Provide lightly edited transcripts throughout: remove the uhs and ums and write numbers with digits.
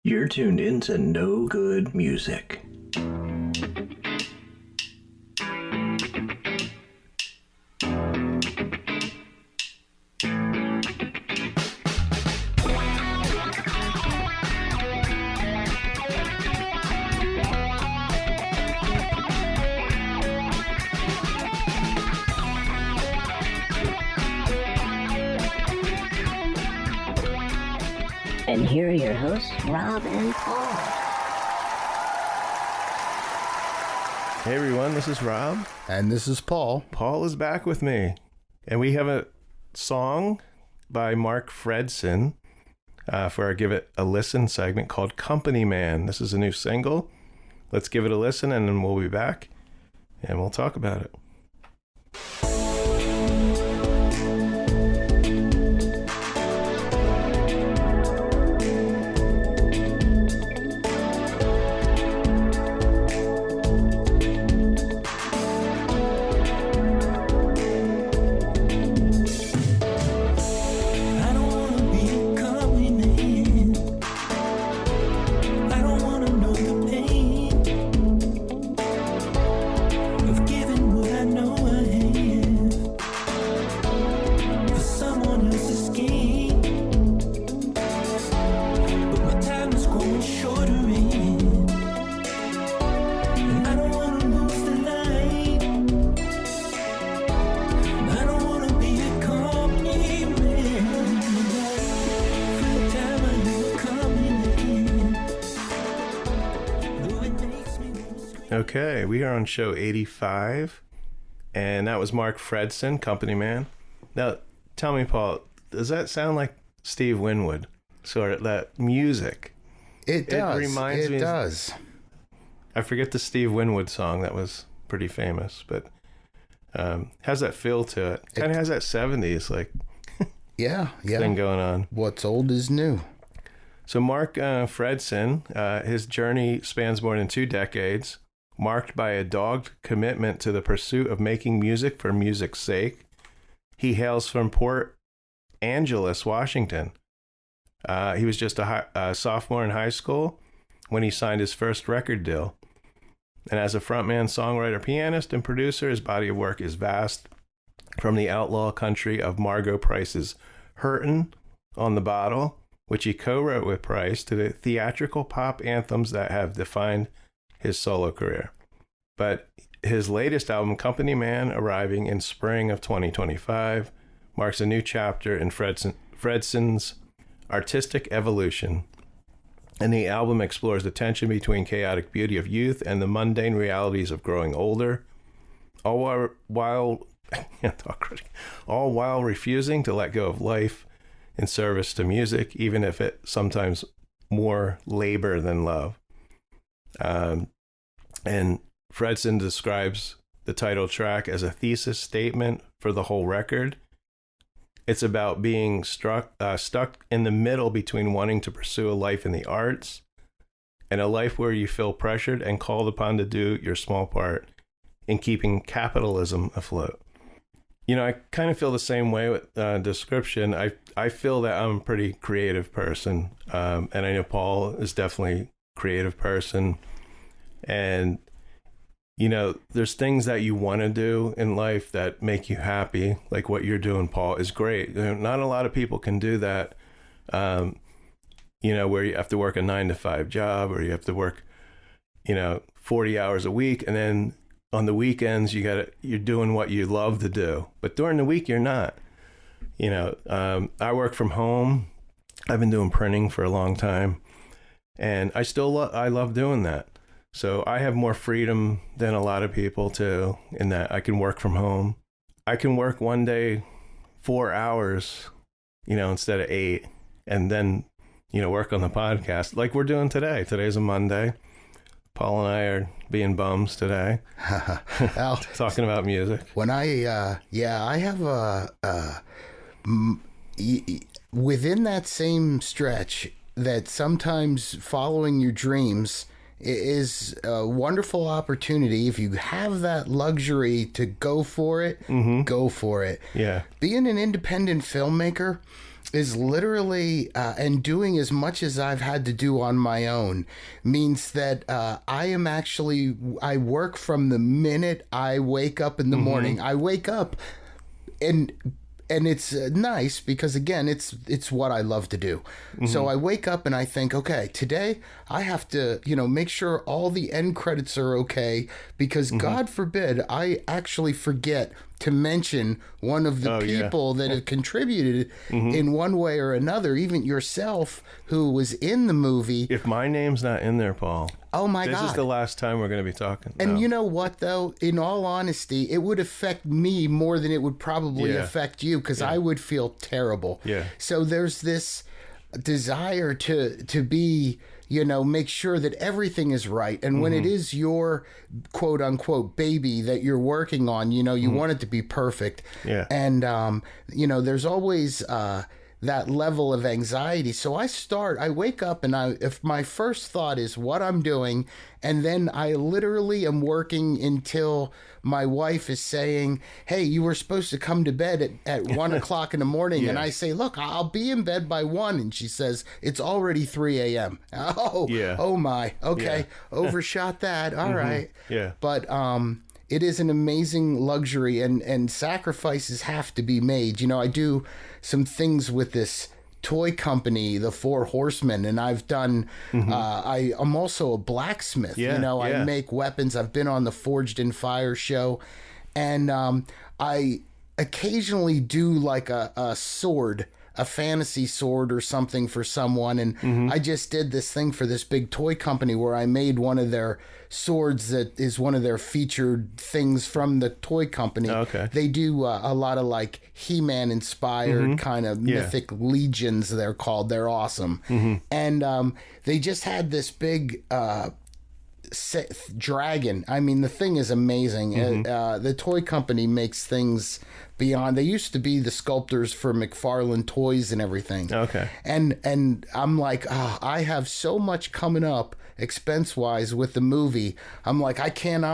You're tuned into No Good Music. And here are your hosts, Rob and Paul. Hey everyone, this is Rob. And this is Paul. Paul is back with me. And we have a song by Mark Fredson for our Give It a Listen segment called Company Man. This is a new single. Let's give it a listen and then we'll be back and we'll talk about it. Okay, we are on show 85, and that was Mark Fredson, Company Man. Now, tell me, Paul, does that sound like Steve Winwood? Sort of that music. It does. It reminds me. It does. I forget the Steve Winwood song that was pretty famous, but has that feel to it. Kind of has that 70s like thing going on. What's old is new. So Mark Fredson, his journey spans more than 2 decades. Marked by a dogged commitment to the pursuit of making music for music's sake. He hails from Port Angeles, Washington. He was just a sophomore in high school when he signed his first record deal. And as a frontman, songwriter, pianist, and producer, his body of work is vast, from the outlaw country of Margot Price's Hurtin' on the Bottle, which he co-wrote with Price, to the theatrical pop anthems that have defined his solo career. But his latest album, Company Man, arriving in spring of 2025, marks a new chapter in Fredson's artistic evolution. And the album explores the tension between chaotic beauty of youth and the mundane realities of growing older, all while refusing to let go of life in service to music, even if it sometimes more labor than love. And Fredson describes the title track as a thesis statement for the whole record. It's about being stuck in the middle between wanting to pursue a life in the arts and a life where you feel pressured and called upon to do your small part in keeping capitalism afloat. You know, I kind of feel the same way with description. I feel that I'm a pretty creative person, and I know Paul is definitely a creative person. And, you know, there's things that you want to do in life that make you happy, like what you're doing, Paul, is great. You know, not a lot of people can do that, you know, where you have to work a 9-to-5 job, or you have to work, you know, 40 hours a week. And then on the weekends, you're doing what you love to do. But during the week, you're not. You know, I work from home. I've been doing printing for a long time. And I love doing that. So I have more freedom than a lot of people too, in that I can work from home. I can work one day 4 hours, you know, instead of 8, and then, you know, work on the podcast like we're doing today. Today's a Monday. Paul and I are being bums today, talking about music. When I have within that same stretch, that sometimes following your dreams is a wonderful opportunity. If you have that luxury to go for it, go for it. Yeah. Being an independent filmmaker, is literally, and doing as much as I've had to do on my own, means that I work from the minute I wake up in the morning. I wake up and it's nice because, again, it's what I love to do. So I wake up and I think, okay, today I have to, make sure all the end credits are okay, because God forbid I actually forget to mention one of the people that have contributed in one way or another, even yourself, who was in the movie. If my name's not in there, Paul, oh my God. This is the last time we're going to be talking. And you know what, though? In all honesty, it would affect me more than it would probably affect you, because I would feel terrible. Yeah. So there's this desire to be, make sure that everything is right. And when it is your quote unquote baby that you're working on, you want it to be perfect. Yeah. And, there's always that level of anxiety. So I wake up and if my first thought is what I'm doing, and then I literally am working until my wife is saying, hey, you were supposed to come to bed at 1 o'clock in the morning. And I say, look, I'll be in bed by 1. And she says, it's already 3 a.m. Oh my. Okay. Overshot that. All right. Yeah. But, it is an amazing luxury, and sacrifices have to be made. I do some things with this toy company, the Four Horsemen, and I've done, I'm also a blacksmith. I make weapons. I've been on the Forged in Fire show, and I occasionally do like a sword, a fantasy sword or something for someone. And I just did this thing for this big toy company where I made one of their swords that is one of their featured things from the toy company. Okay. They do a lot of like He-Man inspired kind of mythic legions, they're called. They're awesome. And they just had this big dragon. I mean, the thing is amazing. The toy company makes things beyond. They used to be the sculptors for McFarlane Toys and everything. Okay. And I'm like, I have so much coming up expense wise with the movie. I'm like, I can't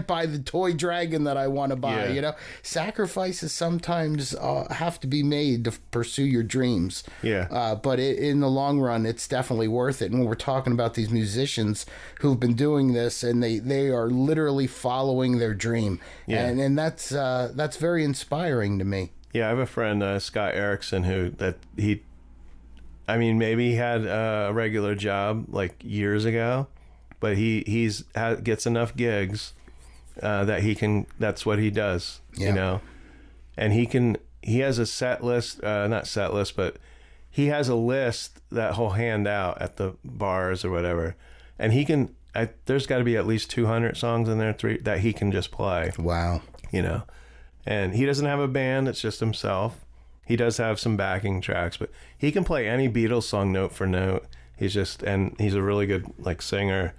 buy the toy dragon that I want to buy. Sacrifices sometimes have to be made to pursue your dreams. But in the long run, it's definitely worth it. And when we're talking about these musicians who've been doing this, and they are literally following their dream, and that's very inspiring to me. I have a friend, Scott Erickson, maybe he had a regular job like years ago, but he gets enough gigs that that's what he does, and he has a set list, not set list, but he has a list that he'll hand out at the bars or whatever, and there's got to be at least 200 songs in there that he can just play. Wow. And he doesn't have a band, it's just himself. He does have some backing tracks, but he can play any Beatles song note for note. He's a really good singer.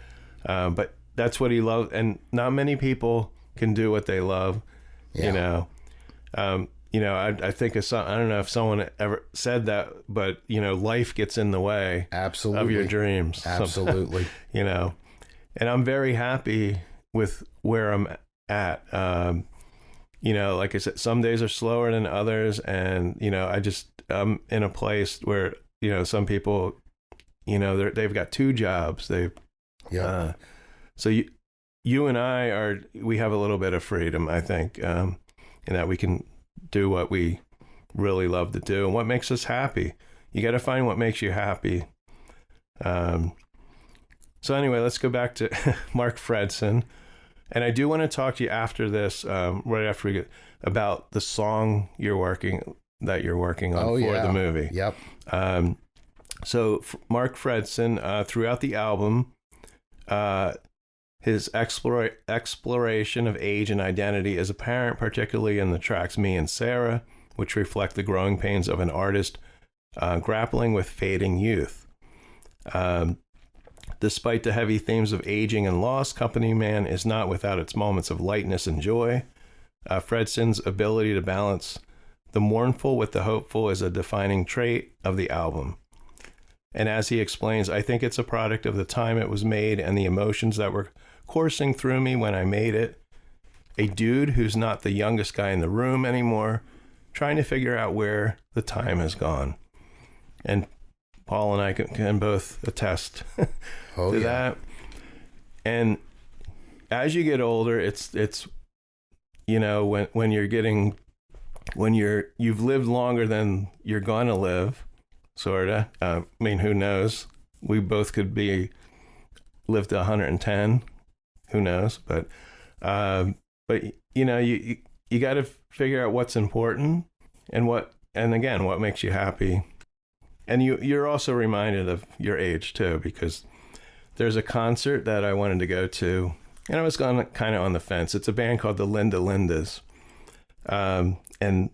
But that's what he loves, and not many people can do what they love. I think I don't know if someone ever said that, but life gets in the way of your dreams. Absolutely. And I'm very happy with where I'm at. Like I said, some days are slower than others, and I'm in a place where some people, they've got 2 jobs. So you and I we have a little bit of freedom, I think, in that we can do what we really love to do and what makes us happy. You got to find what makes you happy. So anyway, let's go back to Mark Fredson. And I do want to talk to you after this, right after we get, about the song you're working on for the movie. Yep. So Mark Fredson, throughout the album, his exploration of age and identity is apparent, particularly in the tracks Me and Sarah, which reflect the growing pains of an artist grappling with fading youth. Despite the heavy themes of aging and loss, Company Man is not without its moments of lightness and joy. Fredson's ability to balance the mournful with the hopeful is a defining trait of the album. And as he explains, I think it's a product of the time it was made and the emotions that were coursing through me when I made it. A dude who's not the youngest guy in the room anymore, trying to figure out where the time has gone. And Paul and I can both attest to that. And as you get older, it's you know, when you've lived longer than you're gonna live, sorta. I mean, who knows? We both could live to 110. Who knows? But you know, you got to figure out what's important and what makes you happy. And you're also reminded of your age too, because there's a concert that I wanted to go to, and I was kind of on the fence. It's a band called the Linda Lindas, and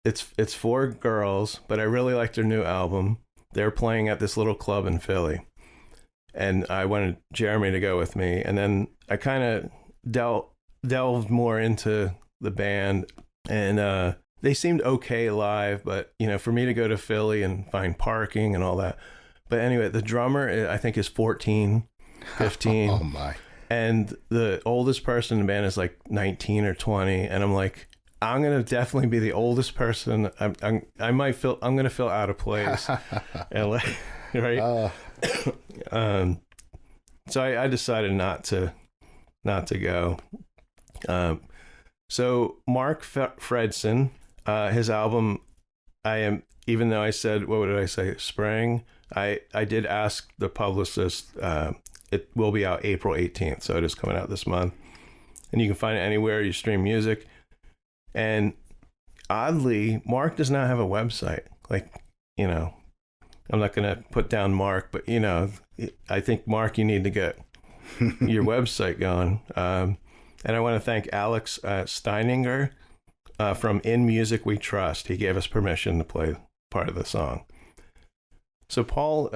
it's 4 girls, but I really liked their new album. They're playing at this little club in Philly, and I wanted Jeremy to go with me. And then I kind of delved more into the band, and they seemed okay live, but you know, for me to go to Philly and find parking and all that. But anyway, the drummer, I think, is 14, 15. Oh my. And the oldest person in the band is like 19 or 20. And I'm like, I'm going to definitely be the oldest person. I'm going to feel out of place. And like, right. So I decided not to go. So Mark Fredson, his album, even though I said, what did I say? Spring. I did ask the publicist, it will be out April 18th. So it is coming out this month, and you can find it anywhere you stream music. And oddly, Mark does not have a website. Like, you know, I'm not going to put down Mark, but you know, I think Mark, you need to get your website going. And I want to thank Alex Steininger from In Music We Trust. He gave us permission to play part of the song. So Paul,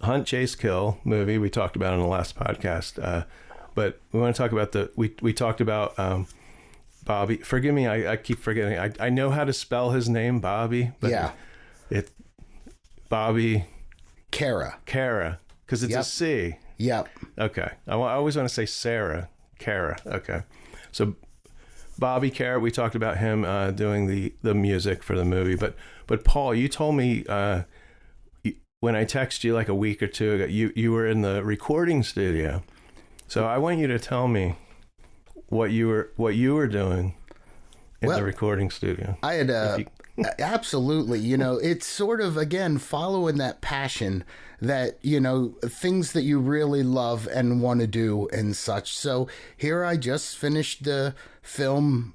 Hunt, Chase, Kill movie we talked about in the last podcast, but we want to talk about we talked about Bobby. Forgive me, I keep forgetting. I know how to spell his name, Bobby, but yeah, it Bobby Cara, because it's a C. Yep. Okay. I always want to say Sarah Cara. Okay. So Bobby Cara, we talked about him doing the music for the movie, but Paul, you told me when I texted you like a week or two ago, you were in the recording studio. So I want you to tell me what you were doing in the recording studio. I had absolutely, you know, it's sort of, again, following that passion that, you know, things that you really love and want to do and such. So here I just finished the film,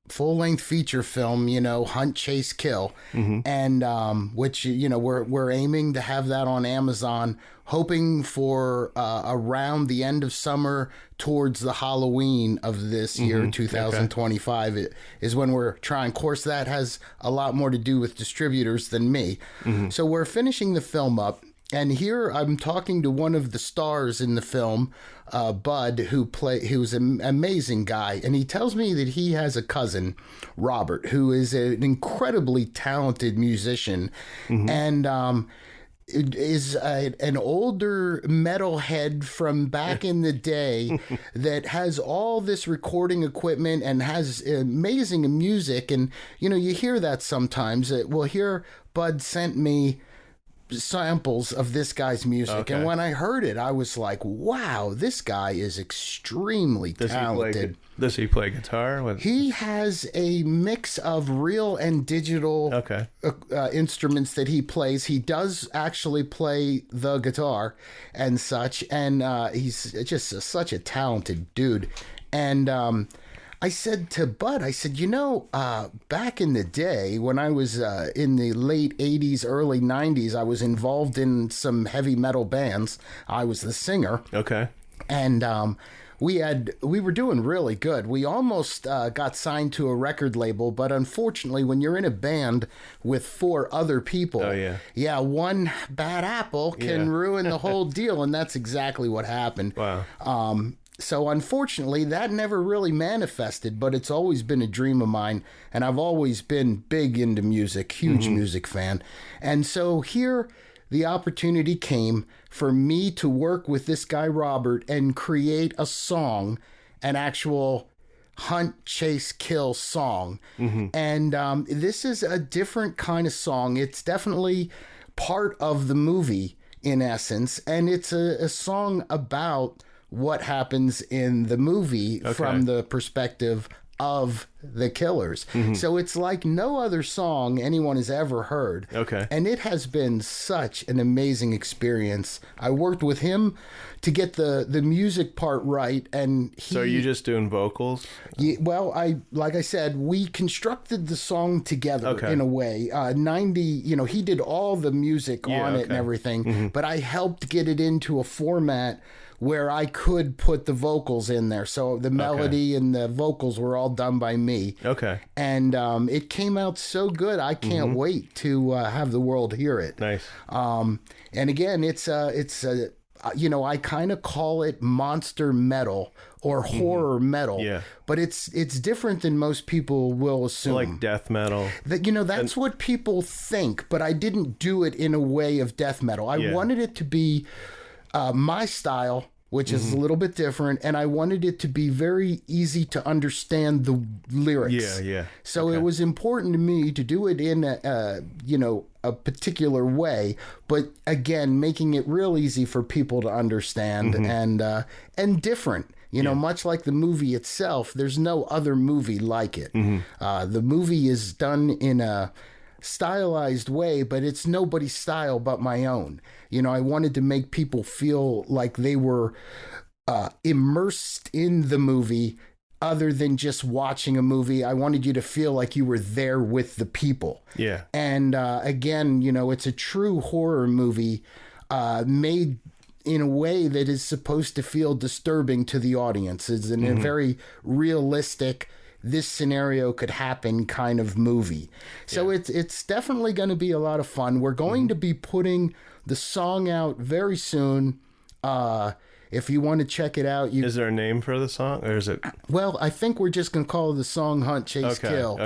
full-length feature film, you know, Hunt, Chase, Kill, and which, you know, we're aiming to have that on Amazon, hoping for around the end of summer towards the Halloween of this year, 2025, it is when we're trying. Of course, that has a lot more to do with distributors than me. So we're finishing the film up. And here I'm talking to one of the stars in the film, Bud, who's an amazing guy. And he tells me that he has a cousin, Robert, who is an incredibly talented musician. And is an older metalhead from back in the day that has all this recording equipment and has amazing music. And, you know, you hear that sometimes. Well, here Bud sent me samples of this guy's music, and when I heard it, I was like, wow, this guy is extremely talented. Does he play guitar? He has a mix of real and digital instruments that he plays. He does actually play the guitar and such, and he's just such a talented dude. And I said to Bud, I said, you know, back in the day when I was in the late 80s, early 90s, I was involved in some heavy metal bands. I was the singer. Okay. And we were doing really good. We almost got signed to a record label, but unfortunately, when you're in a band with 4 other people, one bad apple can ruin the whole deal, and that's exactly what happened. Wow. So unfortunately, that never really manifested, but it's always been a dream of mine, and I've always been big into music, huge music fan. And so here, the opportunity came for me to work with this guy, Robert, and create a song, an actual hunt, chase, kill song. And this is a different kind of song. It's definitely part of the movie in essence, and it's a song about what happens in the movie from the perspective of the killers. So it's like no other song anyone has ever heard. And it has been such an amazing experience. I worked with him to get the music part right, and So are you just doing vocals? Well, like I said, we constructed the song together in a way. 90, he did all the music on it and everything, but I helped get it into a format where I could put the vocals in there. So the melody and the vocals were all done by me. And it came out so good. I can't wait to have the world hear it. Nice. And again, it's I kind of call it monster metal or horror metal. But it's different than most people will assume. Like death metal. That's what people think, but I didn't do it in a way of death metal. I wanted it to be my style, which is a little bit different, and I wanted it to be very easy to understand the lyrics. So it was important to me to do it in a particular way, but again, making it real easy for people to understand and different. Much like the movie itself, there's no other movie like it. The movie is done in a stylized way, but it's nobody's style but my own. I wanted to make people feel like they were immersed in the movie other than just watching a movie. I wanted you to feel like you were there with the people. And again, it's a true horror movie made in a way that is supposed to feel disturbing to the audience. It's in a very realistic, this scenario could happen kind of movie. So it's definitely going to be a lot of fun. We're going to be putting the song out very soon. If you want to check it out, is there a name for the song, or is it? Well, I think we're just going to call the song "Hunt, Chase, Kill,"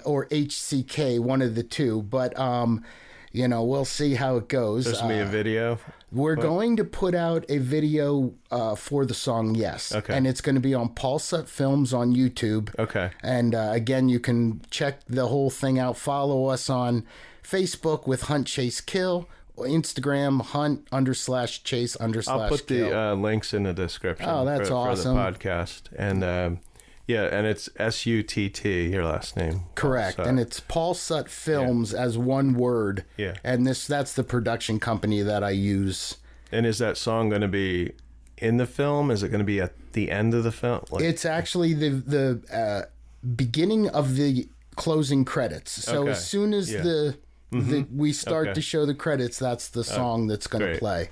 or HCK, one of the two. But we'll see how it goes. There's gonna be a video. We're going to put out a video for the song, yes. And it's going to be on Paul Sutt Films on YouTube. And again, you can check the whole thing out. Follow us on Facebook with Hunt, Chase, Kill. Instagram, hunt_chase_kill. I'll put the links in the description. Oh, that's awesome. For the podcast. And and it's SUTT, your last name. Correct. And it's Paul Sutt Films as one word. And that's the production company that I use. And is that song going to be in the film? Is it going to be at the end of the film? It's actually the beginning of the closing credits. So as soon as we start to show the credits, that's the song that's going to play.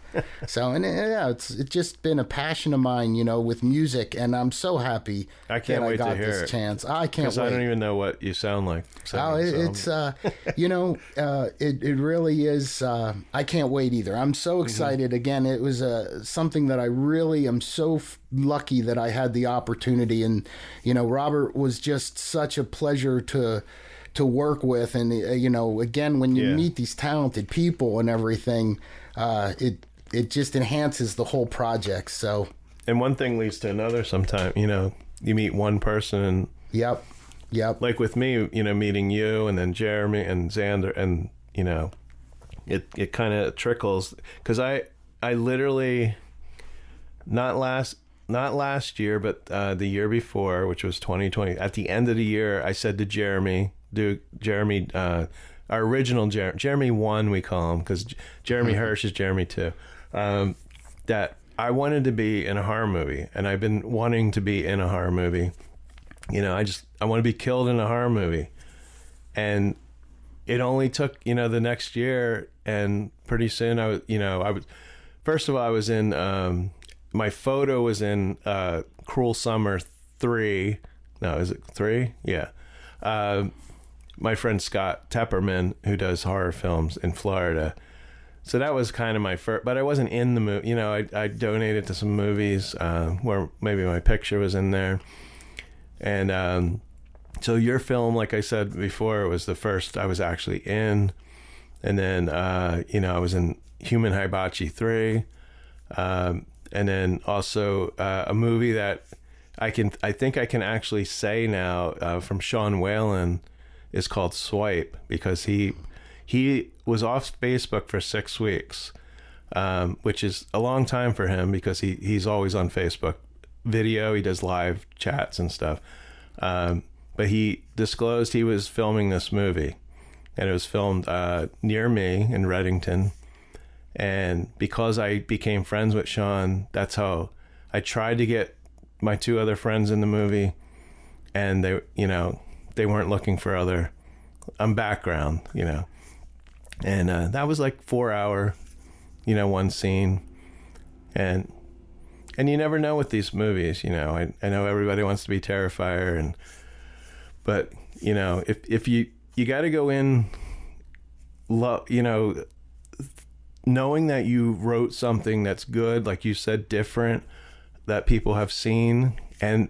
So, and it's just been a passion of mine, with music, and I'm so happy I can't wait to hear this chance. I can't wait. I don't even know what you sound like. It's it really is. I can't wait either. I'm so excited. Again, it was something that I really am so lucky that I had the opportunity, and Robert was just such a pleasure to work with, and again, when you meet these talented people and everything, it just enhances the whole project. So, and one thing leads to another. Sometimes you meet one person, and yep, like with me, meeting you, and then Jeremy and Xander, and it kind of trickles, because I literally not last year, but the year before, which was 2020, at the end of the year, I said to Jeremy, our original Jeremy 1, we call him, because Jeremy Hirsch is Jeremy 2, that I wanted to be in a horror movie, and I've been wanting to be in a horror movie. I want to be killed in a horror movie. And it only took, the next year, and pretty soon I was first of all, I was in, my photo was in Cruel Summer 3. No, is it 3? Yeah. My friend Scott Tepperman, who does horror films in Florida. So that was kind of my first, but I wasn't in the movie. I donated to some movies where maybe my picture was in there. And so your film, like I said before, was the first I was actually in. And then, I was in Human Hibachi 3. And then also a movie that I think I can actually say now from Sean Whalen is called Swipe, because he was off Facebook for 6 weeks, which is a long time for him because he's always on Facebook video. He does live chats and stuff. But he disclosed he was filming this movie, and it was filmed near me in Reddington. And because I became friends with Sean, that's how I tried to get my 2 other friends in the movie, and they weren't looking for other background, and that was like 4-hour, one scene, and you never know with these movies, I know everybody wants to be Terrifier, but if you got to go in, knowing that you wrote something that's good, like you said, different, that people have seen, and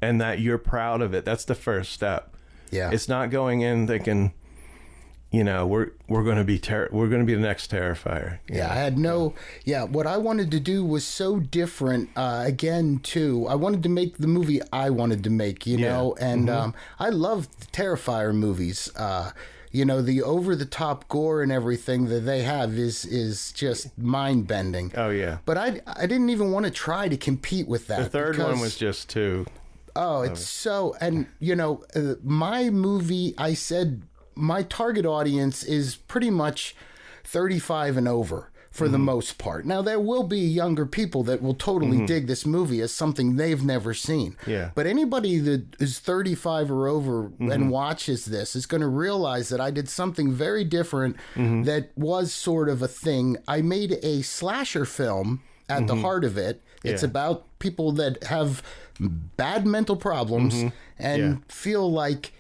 that you're proud of it. That's the first step. Yeah. It's not going in thinking, we're going to be the next Terrifier. Yeah, I had what I wanted to do was so different. Again, too, I wanted to make the movie I wanted to make, and I love Terrifier movies. The over-the-top gore and everything that they have is just mind-bending. Oh, yeah. But I didn't even want to try to compete with that. The third one was just too... Oh, it's so... And, my movie, I said my target audience is pretty much 35 and over for the most part. Now, there will be younger people that will totally dig this movie as something they've never seen. Yeah. But anybody that is 35 or over and watches this is going to realize that I did something very different that was sort of a thing. I made a slasher film at the heart of it. It's about people that have bad mental problems and feel like,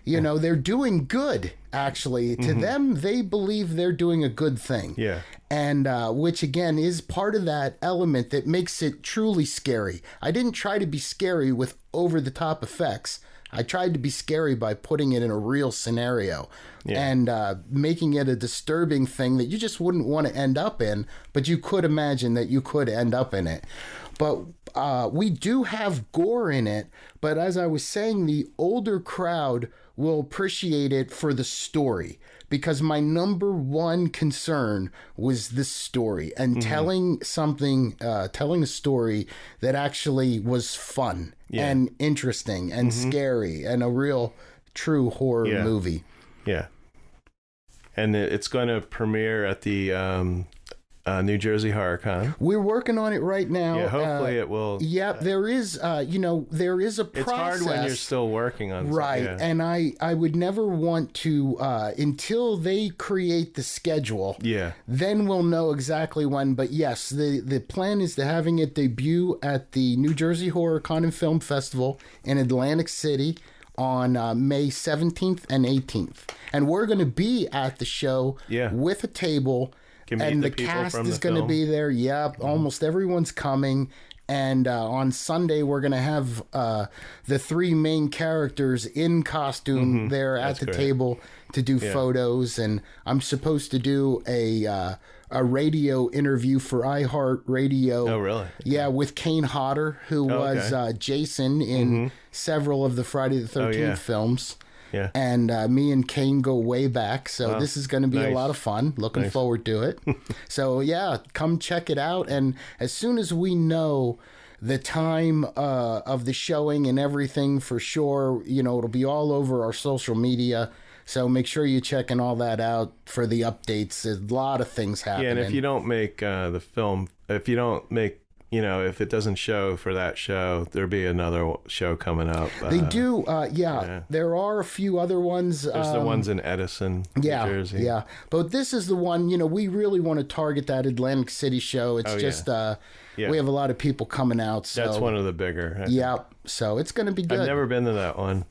they're doing good, actually. To them, they believe they're doing a good thing. Yeah. And which, again, is part of that element that makes it truly scary. I didn't try to be scary with over-the-top effects. I tried to be scary by putting it in a real scenario and making it a disturbing thing that you just wouldn't want to end up in, but you could imagine that you could end up in it. But we do have gore in it, but as I was saying, the older crowd will appreciate it for the story, because my number one concern was this story and telling a story that actually was fun and interesting and scary and a real true horror movie. Yeah. And it's going to premiere at the New Jersey Horror Con. We're working on it right now. Yeah, hopefully it will. Yeah, there is there is a process. It's hard when you're still working on something. Right, and I would never want to, until they create the schedule, then we'll know exactly when. But yes, the plan is to having it debut at the New Jersey Horror Con and Film Festival in Atlantic City on May 17th and 18th. And we're going to be at the show with a table. And the cast is going to be there. Yep, almost everyone's coming. And on Sunday, we're going to have the 3 main characters in costume there at the table to do photos. And I'm supposed to do a radio interview for iHeartRadio. Oh, really? Yeah, with Kane Hodder, who was Jason in several of the Friday the 13th films. Yeah. And me and Kane go way back, so this is going to be a lot of fun. Looking forward to it. So, yeah, come check it out. And as soon as we know the time of the showing and everything for sure, it'll be all over our social media. So make sure you're checking all that out for the updates. There's a lot of things happening. Yeah, and if you don't make the film, if it doesn't show for that show, there'll be another show coming up. They do, There are a few other ones. There's the ones in Edison, New Jersey. Yeah, but this is the one, we really want to target that Atlantic City show. It's we have a lot of people coming out. So that's one of the bigger. So it's going to be good. I've never been to that one.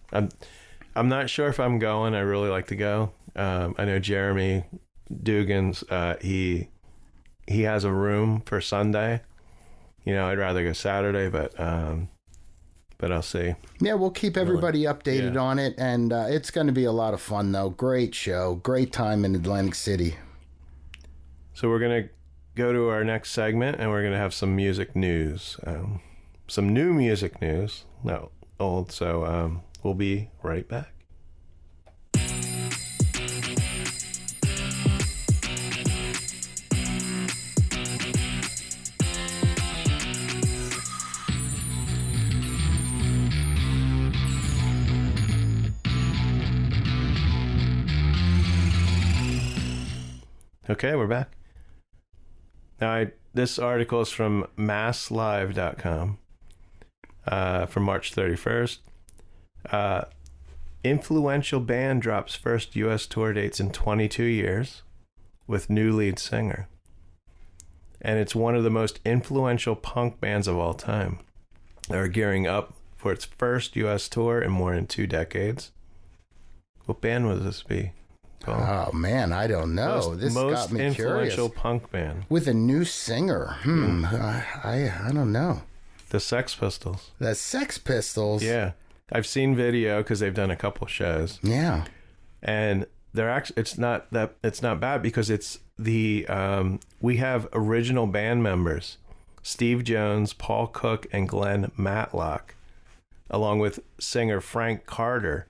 I'm not sure if I'm going. I really like to go. I know Jeremy Dugan's, he has a room for Sunday. I'd rather go Saturday, but I'll see. Yeah, we'll keep everybody updated on it, and it's going to be a lot of fun, though. Great show. Great time in Atlantic City. So we're going to go to our next segment, and we're going to have some music news. some new music news. No, old. So we'll be right back. Okay, we're back. Now, this article is from masslive.com from March 31st. Influential band drops first U.S. tour dates in 22 years with new lead singer. And it's one of the most influential punk bands of all time. They're gearing up for its first U.S. tour in more than 2 decades. What band would this be? Oh man, I don't know. This got me curious. Most influential punk band with a new singer. I don't know. The Sex Pistols. The Sex Pistols. Yeah, I've seen video because they've done a couple shows. Yeah, and they're actually it's not bad because it's the we have original band members, Steve Jones, Paul Cook, and Glenn Matlock, along with singer Frank Carter,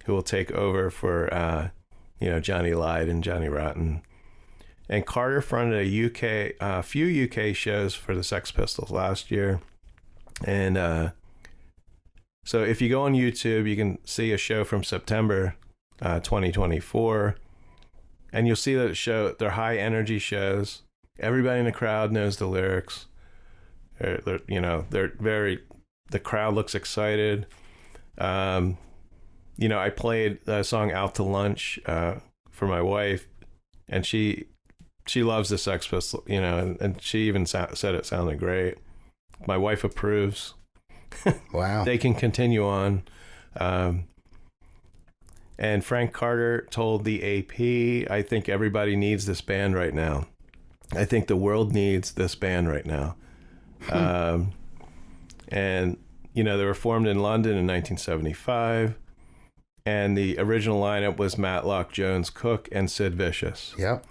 who will take over for Johnny Lyde and Johnny Rotten. And Carter fronted a few UK shows for the Sex Pistols last year. And so if you go on YouTube, you can see a show from September 2024. And you'll see that they're high energy shows. Everybody in the crowd knows the lyrics. The crowd looks excited. I played the song Out to Lunch for my wife, and she loves the Sex Pistols, and she even said it sounded great. My wife approves. Wow. They can continue on. And Frank Carter told the AP, I think everybody needs this band right now. I think the world needs this band right now. And, they were formed in London in 1975. And the original lineup was Matlock, Jones, Cook, and Sid Vicious. Yep.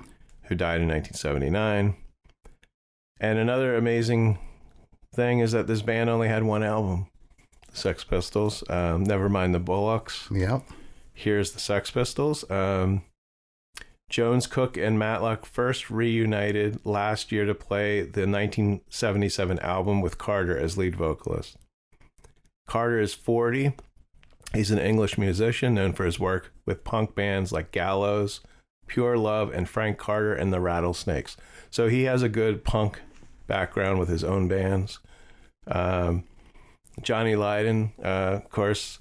Who died in 1979. And another amazing thing is that this band only had one album, the Sex Pistols. Never Mind the Bullocks. Yep. Here's the Sex Pistols. Jones, Cook, and Matlock first reunited last year to play the 1977 album with Carter as lead vocalist. Carter is 40. He's an English musician known for his work with punk bands like Gallows, Pure Love, and Frank Carter and the Rattlesnakes. So he has a good punk background with his own bands. Johnny Lydon, of course,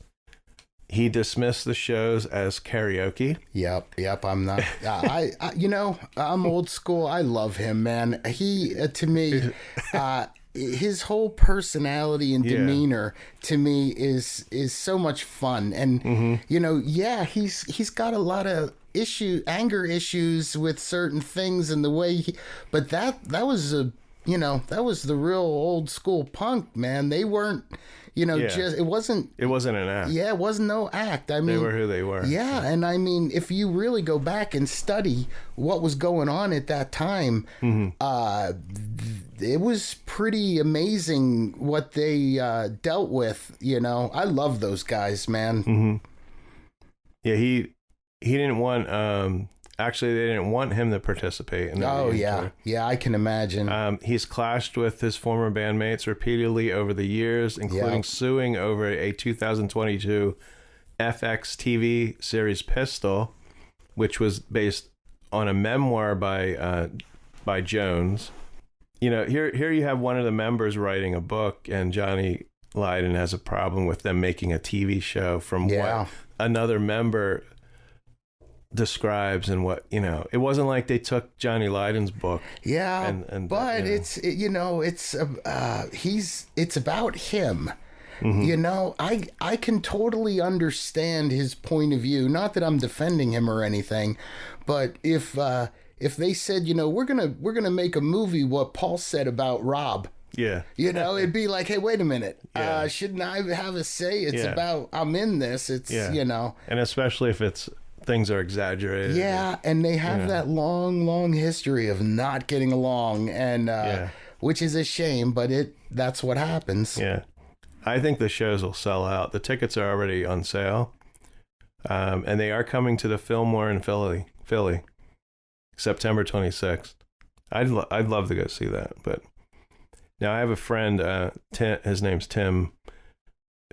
he dismissed the shows as karaoke. Yep. I'm not. I'm old school. I love him, man. He, to me, his whole personality and demeanor to me is so much fun. And he's got a lot of anger issues with certain things and the way but that was the real old school punk, man. They weren't just it wasn't an act. Yeah, it wasn't no act. I mean, they were who they were. Yeah, and I mean, if you really go back and study what was going on at that time, it was pretty amazing what they dealt with. I love those guys, man. Mm-hmm. Yeah, he didn't want. Actually, they didn't want him to participate in the tour. Yeah, I can imagine. He's clashed with his former bandmates repeatedly over the years, including suing over a 2022 FX TV series Pistol, which was based on a memoir by Jones. Here you have one of the members writing a book, and Johnny Lydon has a problem with them making a TV show from what another member describes, and what it wasn't like they took Johnny Lydon's book. But it's about him. I can totally understand his point of view. Not that I'm defending him or anything, but if they said, we're gonna make a movie what Paul said about Rob. Yeah. It'd be like, hey, wait a minute. Shouldn't I have a say? It's about, I'm in this. It's, And especially if things are exaggerated. Yeah, and they have that long history of not getting along. And which is a shame, but that's what happens. Yeah. I think the shows will sell out. The tickets are already on sale. And they are coming to the Fillmore in Philly, September 26th. I'd love to go see that. But now I have a friend, his name's Tim,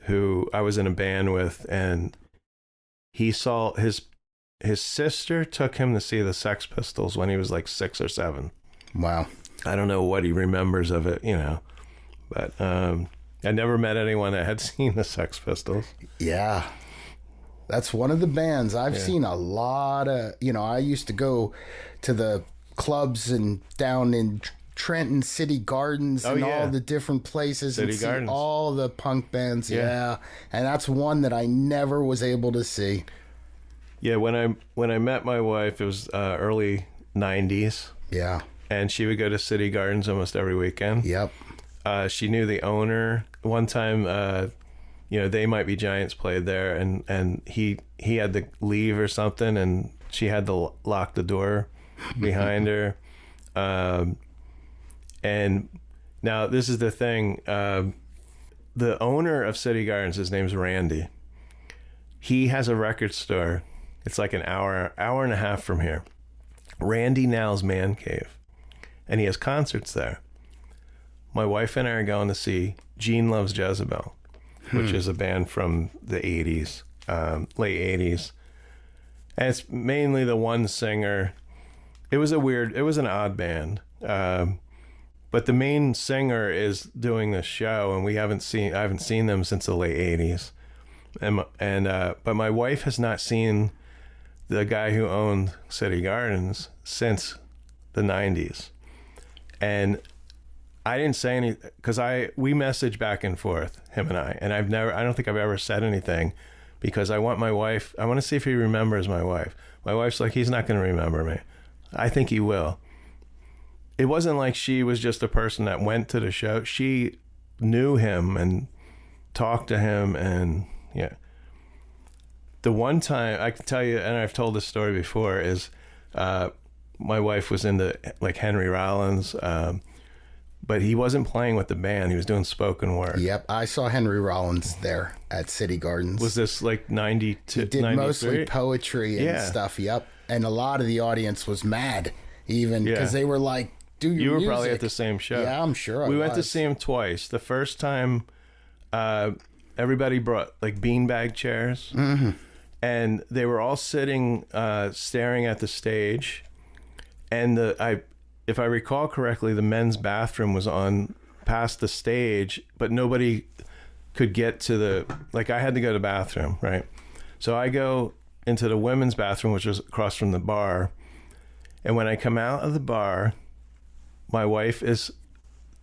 who I was in a band with, and he saw his sister took him to see the Sex Pistols when he was like 6 or 7. Wow. I don't know what he remembers of it, but I never met anyone that had seen the Sex Pistols. Yeah. That's one of the bands I've seen a lot of. I used to go to the clubs and down in Trenton City Gardens and all the different places and see all the punk bands. Yeah. And that's one that I never was able to see. Yeah, when I met my wife, it was early 90s. Yeah. And she would go to City Gardens almost every weekend. Yep. She knew the owner. One time, They Might Be Giants played there, and he had to leave or something, and she had to lock the door behind her. And now this is the thing. The owner of City Gardens, his name's Randy. He has a record store. It's like an hour and a half from here. Randy Now's Man Cave. And he has concerts there. My wife and I are going to see Gene Loves Jezebel, which is a band from the 80s, late 80s. And it's mainly the one singer. It was an odd band. But the main singer is doing this show, and I haven't seen them since the late 80s. But my wife has not seen the guy who owned City Gardens since the 90s. And I didn't say anything because we message back and forth, him and I don't think I've ever said anything because I want to see if he remembers my wife. My wife's like, he's not going to remember me. I think he will. It wasn't like she was just a person that went to the show. She knew him and talked to him, and yeah. The one time I can tell you, and I've told this story before, is my wife was into like Henry Rollins, but he wasn't playing with the band. He was doing spoken word. Yep, I saw Henry Rollins there at City Gardens. Was this like 92? He did 93? Mostly poetry and stuff. Yep, and a lot of the audience was mad, even because they were like, "Do your You were music." probably at the same show. Yeah, I'm sure. We went to see him twice. The first time, everybody brought like beanbag chairs, and they were all sitting, staring at the stage, and if I recall correctly, the men's bathroom was on past the stage, but nobody could get to I had to go to the bathroom, right? So I go into the women's bathroom, which was across from the bar. And when I come out of the bar, my wife is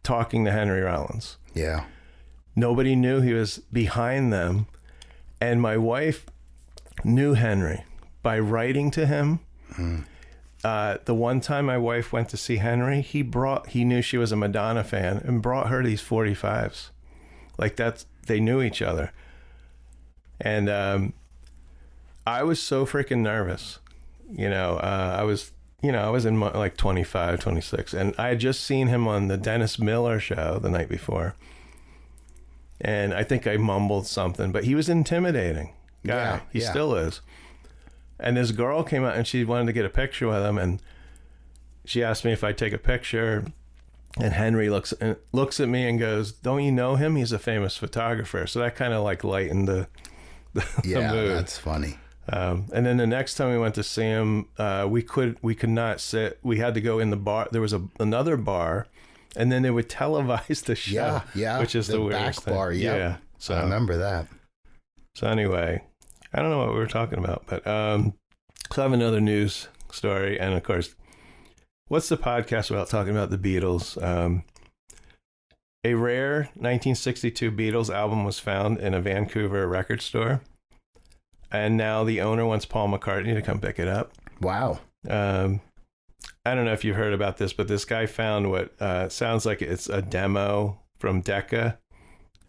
talking to Henry Rollins. Yeah. Nobody knew he was behind them. And my wife knew Henry by writing to him. The one time my wife went to see Henry, he knew she was a Madonna fan and brought her these 45s. They knew each other. And I was so freaking nervous. I was in like 25, 26, and I had just seen him on the Dennis Miller show the night before. And I think I mumbled something, but he was intimidating guy. Yeah, he still is. And this girl came out and she wanted to get a picture with him, and she asked me if I'd take a picture. And Henry looks at me and goes, "Don't you know him? He's a famous photographer." So that kind of like lightened the mood. That's funny. And then the next time we went to see him, we could not sit. We had to go in the bar. There was another bar, and then they would televise the show. Yeah, which is the weirdest back bar. thing. Yep. Yeah, so I remember that. So anyway, I don't know what we were talking about, but so I have another news story, and of course, what's the podcast about talking about the Beatles? A rare 1962 Beatles album was found in a Vancouver record store. And now the owner wants Paul McCartney to come pick it up. Wow. I don't know if you've heard about this, but this guy found what sounds like it's a demo from Decca.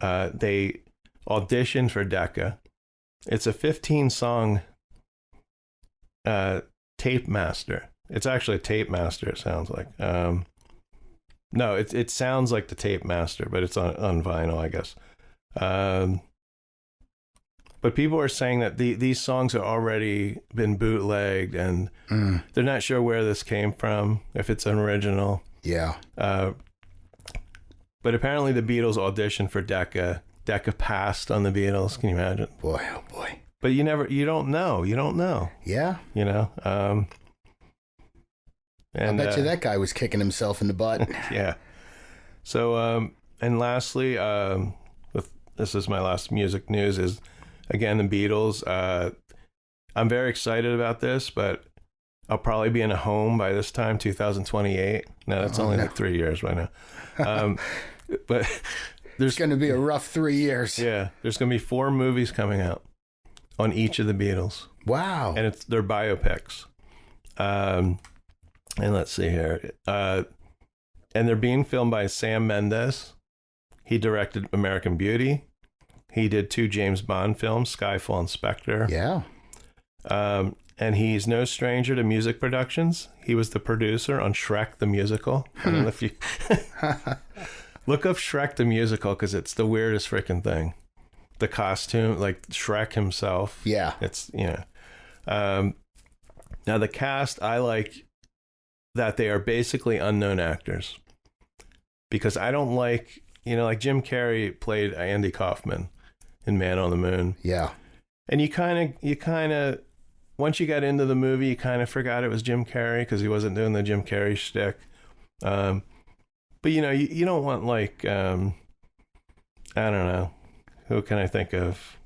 They auditioned for Decca. It's a 15-song tape master. It's actually a tape master, it sounds like. No, it sounds like the tape master, but it's on vinyl, I guess. But people are saying that these songs have already been bootlegged, and they're not sure where this came from, if it's an original. Yeah. But apparently the Beatles auditioned for Decca. Decca passed on the Beatles. Can you imagine? Boy, oh boy. But you don't know. You don't know. Yeah. You know? And I bet you that guy was kicking himself in the butt. Yeah. So, and lastly, this is my last music news, is again the Beatles. I'm very excited about this, but I'll probably be in a home by this time, 2028. No, that's only like 3 years right now. But there's going to be a rough 3 years. Yeah, there's going to be 4 movies coming out on each of the Beatles. Wow. And they're biopics. And let's see here. And they're being filmed by Sam Mendes. He directed American Beauty. He did 2 James Bond films, Skyfall and Spectre. Yeah. And he's no stranger to music productions. He was the producer on Shrek the Musical. I don't know if you... Look up Shrek the Musical, because it's the weirdest freaking thing. The costume, like Shrek himself. Yeah. It's, you know. Now, the cast, I like that they are basically unknown actors. Because I don't like, you know, like Jim Carrey played Andy Kaufman in Man on the Moon. Yeah. And you kind of, once you got into the movie, you kind of forgot it was Jim Carrey because he wasn't doing the Jim Carrey shtick. But, you know, you don't want like, I don't know, who can I think of?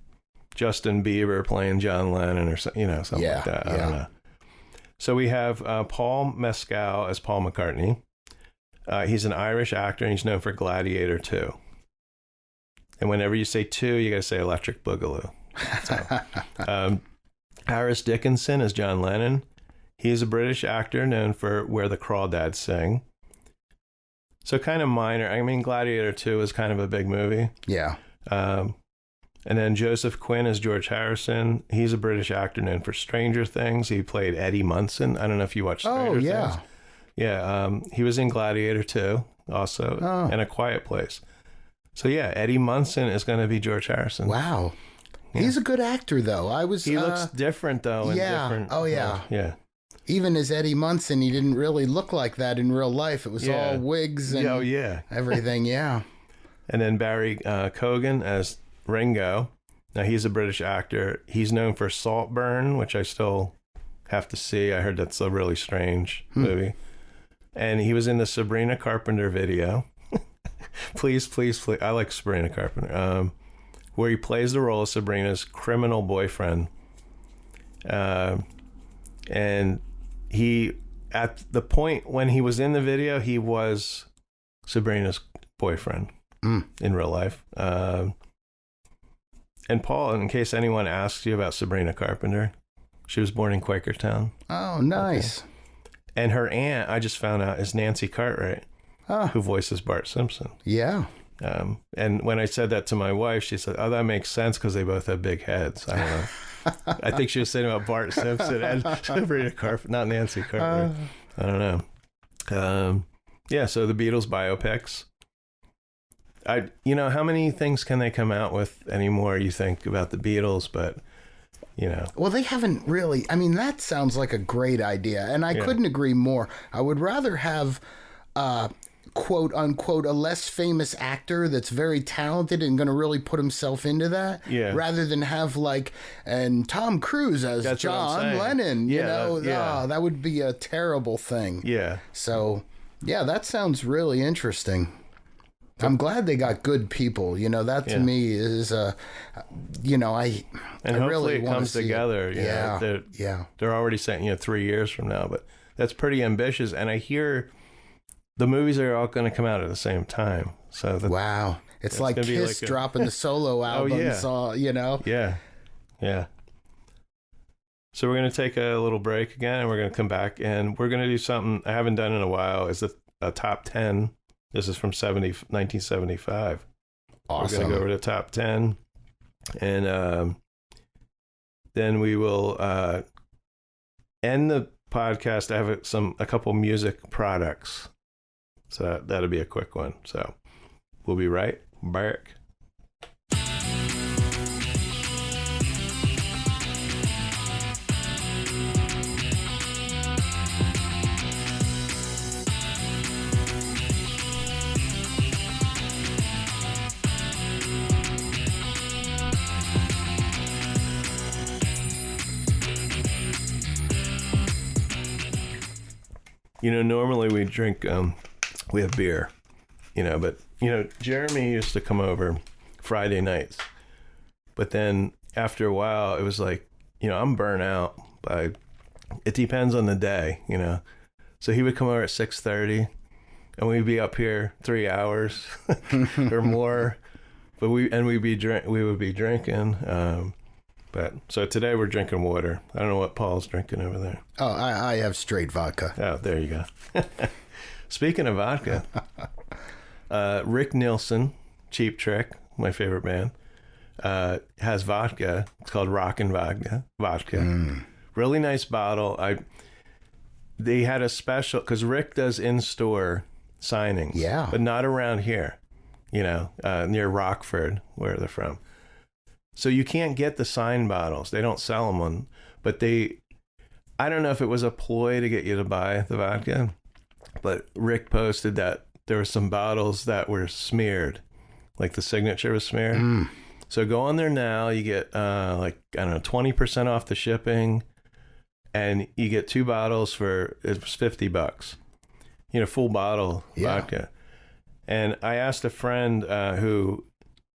Justin Bieber playing John Lennon or something, you know, something like that. I don't know. So we have Paul Mescal as Paul McCartney. He's an Irish actor, and he's known for Gladiator 2. And whenever you say 2, you got to say Electric Boogaloo. So, Harris Dickinson as John Lennon. He's a British actor known for Where the Crawdads Sing. So kind of minor. I mean, Gladiator 2 is kind of a big movie. Yeah. And then Joseph Quinn as George Harrison. He's a British actor known for Stranger Things. He played Eddie Munson. I don't know if you watched Stranger Things. Yeah. He was in Gladiator 2 also, and A Quiet Place. So yeah, Eddie Munson is going to be George Harrison. Wow. Yeah. He's a good actor, though. He looks different, though. In different, yeah. Even as Eddie Munson, he didn't really look like that in real life. It was all wigs and everything, yeah. And then Barry Cogan as Ringo. Now, he's a British actor. He's known for Saltburn, which I still have to see. I heard that's a really strange movie. And he was in the Sabrina Carpenter video. Please. I like Sabrina Carpenter. Where he plays the role of Sabrina's criminal boyfriend. And he, at the point when he was in the video, he was Sabrina's boyfriend in real life. And Paul, in case anyone asks you about Sabrina Carpenter, she was born in Quakertown. Oh, nice. Okay. And her aunt, I just found out, is Nancy Cartwright, who voices Bart Simpson. Yeah. And when I said that to my wife, she said, "Oh, that makes sense because they both have big heads." I don't know. I think she was saying about Bart Simpson and Sabrina Carpenter, not Nancy Cartwright. I don't know. Yeah, so the Beatles biopics. How many things can they come out with anymore, you think, about the Beatles? But, you know. Well, they haven't really. I mean, that sounds like a great idea. And I couldn't agree more. I would rather have, quote unquote, a less famous actor that's very talented and going to really put himself into that. Yeah. Rather than have and Tom Cruise as that's John Lennon. That would be a terrible thing. Yeah. So, yeah, that sounds really interesting. I'm glad they got good people. That to me is, and I hopefully really it comes together. They're already saying, 3 years from now, but that's pretty ambitious. And I hear the movies are all going to come out at the same time. So wow. It's like Kiss dropping the solo albums. Yeah. So we're going to take a little break again, and we're going to come back, and we're going to do something I haven't done in a while. Is a top 10. This is from 1975. Awesome. We're going to go over the top 10. And then we will end the podcast. I have a couple music products So that'll be a quick one. So we'll be right back. Normally we drink, we have beer, but, Jeremy used to come over Friday nights. But then after a while, it was like, I'm burnt out. It depends on the day, So he would come over at 6:30 and we'd be up here 3 hours or more. But we would be drinking. But so today we're drinking water. I don't know what Paul's drinking over there. Oh, I have straight vodka. Oh, there you go. Speaking of vodka, Rick Nielsen, Cheap Trick, my favorite band, has vodka. It's called Rockin' Vodka. Really nice bottle. They had a special, because Rick does in-store signings. Yeah. But not around here, near Rockford, where they're from. So you can't get the signed bottles. They don't sell them but I don't know if it was a ploy to get you to buy the vodka, but Rick posted that there were some bottles that were smeared, like the signature was smeared. So go on there now, you get 20% off the shipping, and you get 2 bottles for, it was $50, full bottle vodka. And I asked a friend who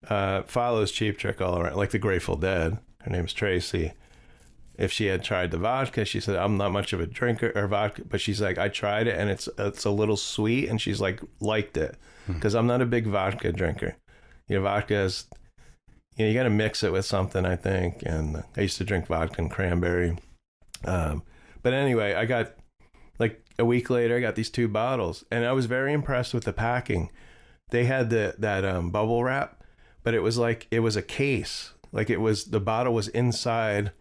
follows Cheap Trick all around, like the Grateful Dead. Her name's Tracy. If she had tried the vodka, she said, I'm not much of a drinker or vodka, but she's like, I tried it and it's a little sweet, and she's like, liked it, because I'm not a big vodka drinker. Vodka is, you got to mix it with something, I think. And I used to drink vodka and cranberry. But anyway, I got, like a week later, I got these 2 bottles, and I was very impressed with the packing. They had that bubble wrap, but it was like, it was a case. Like the bottle was inside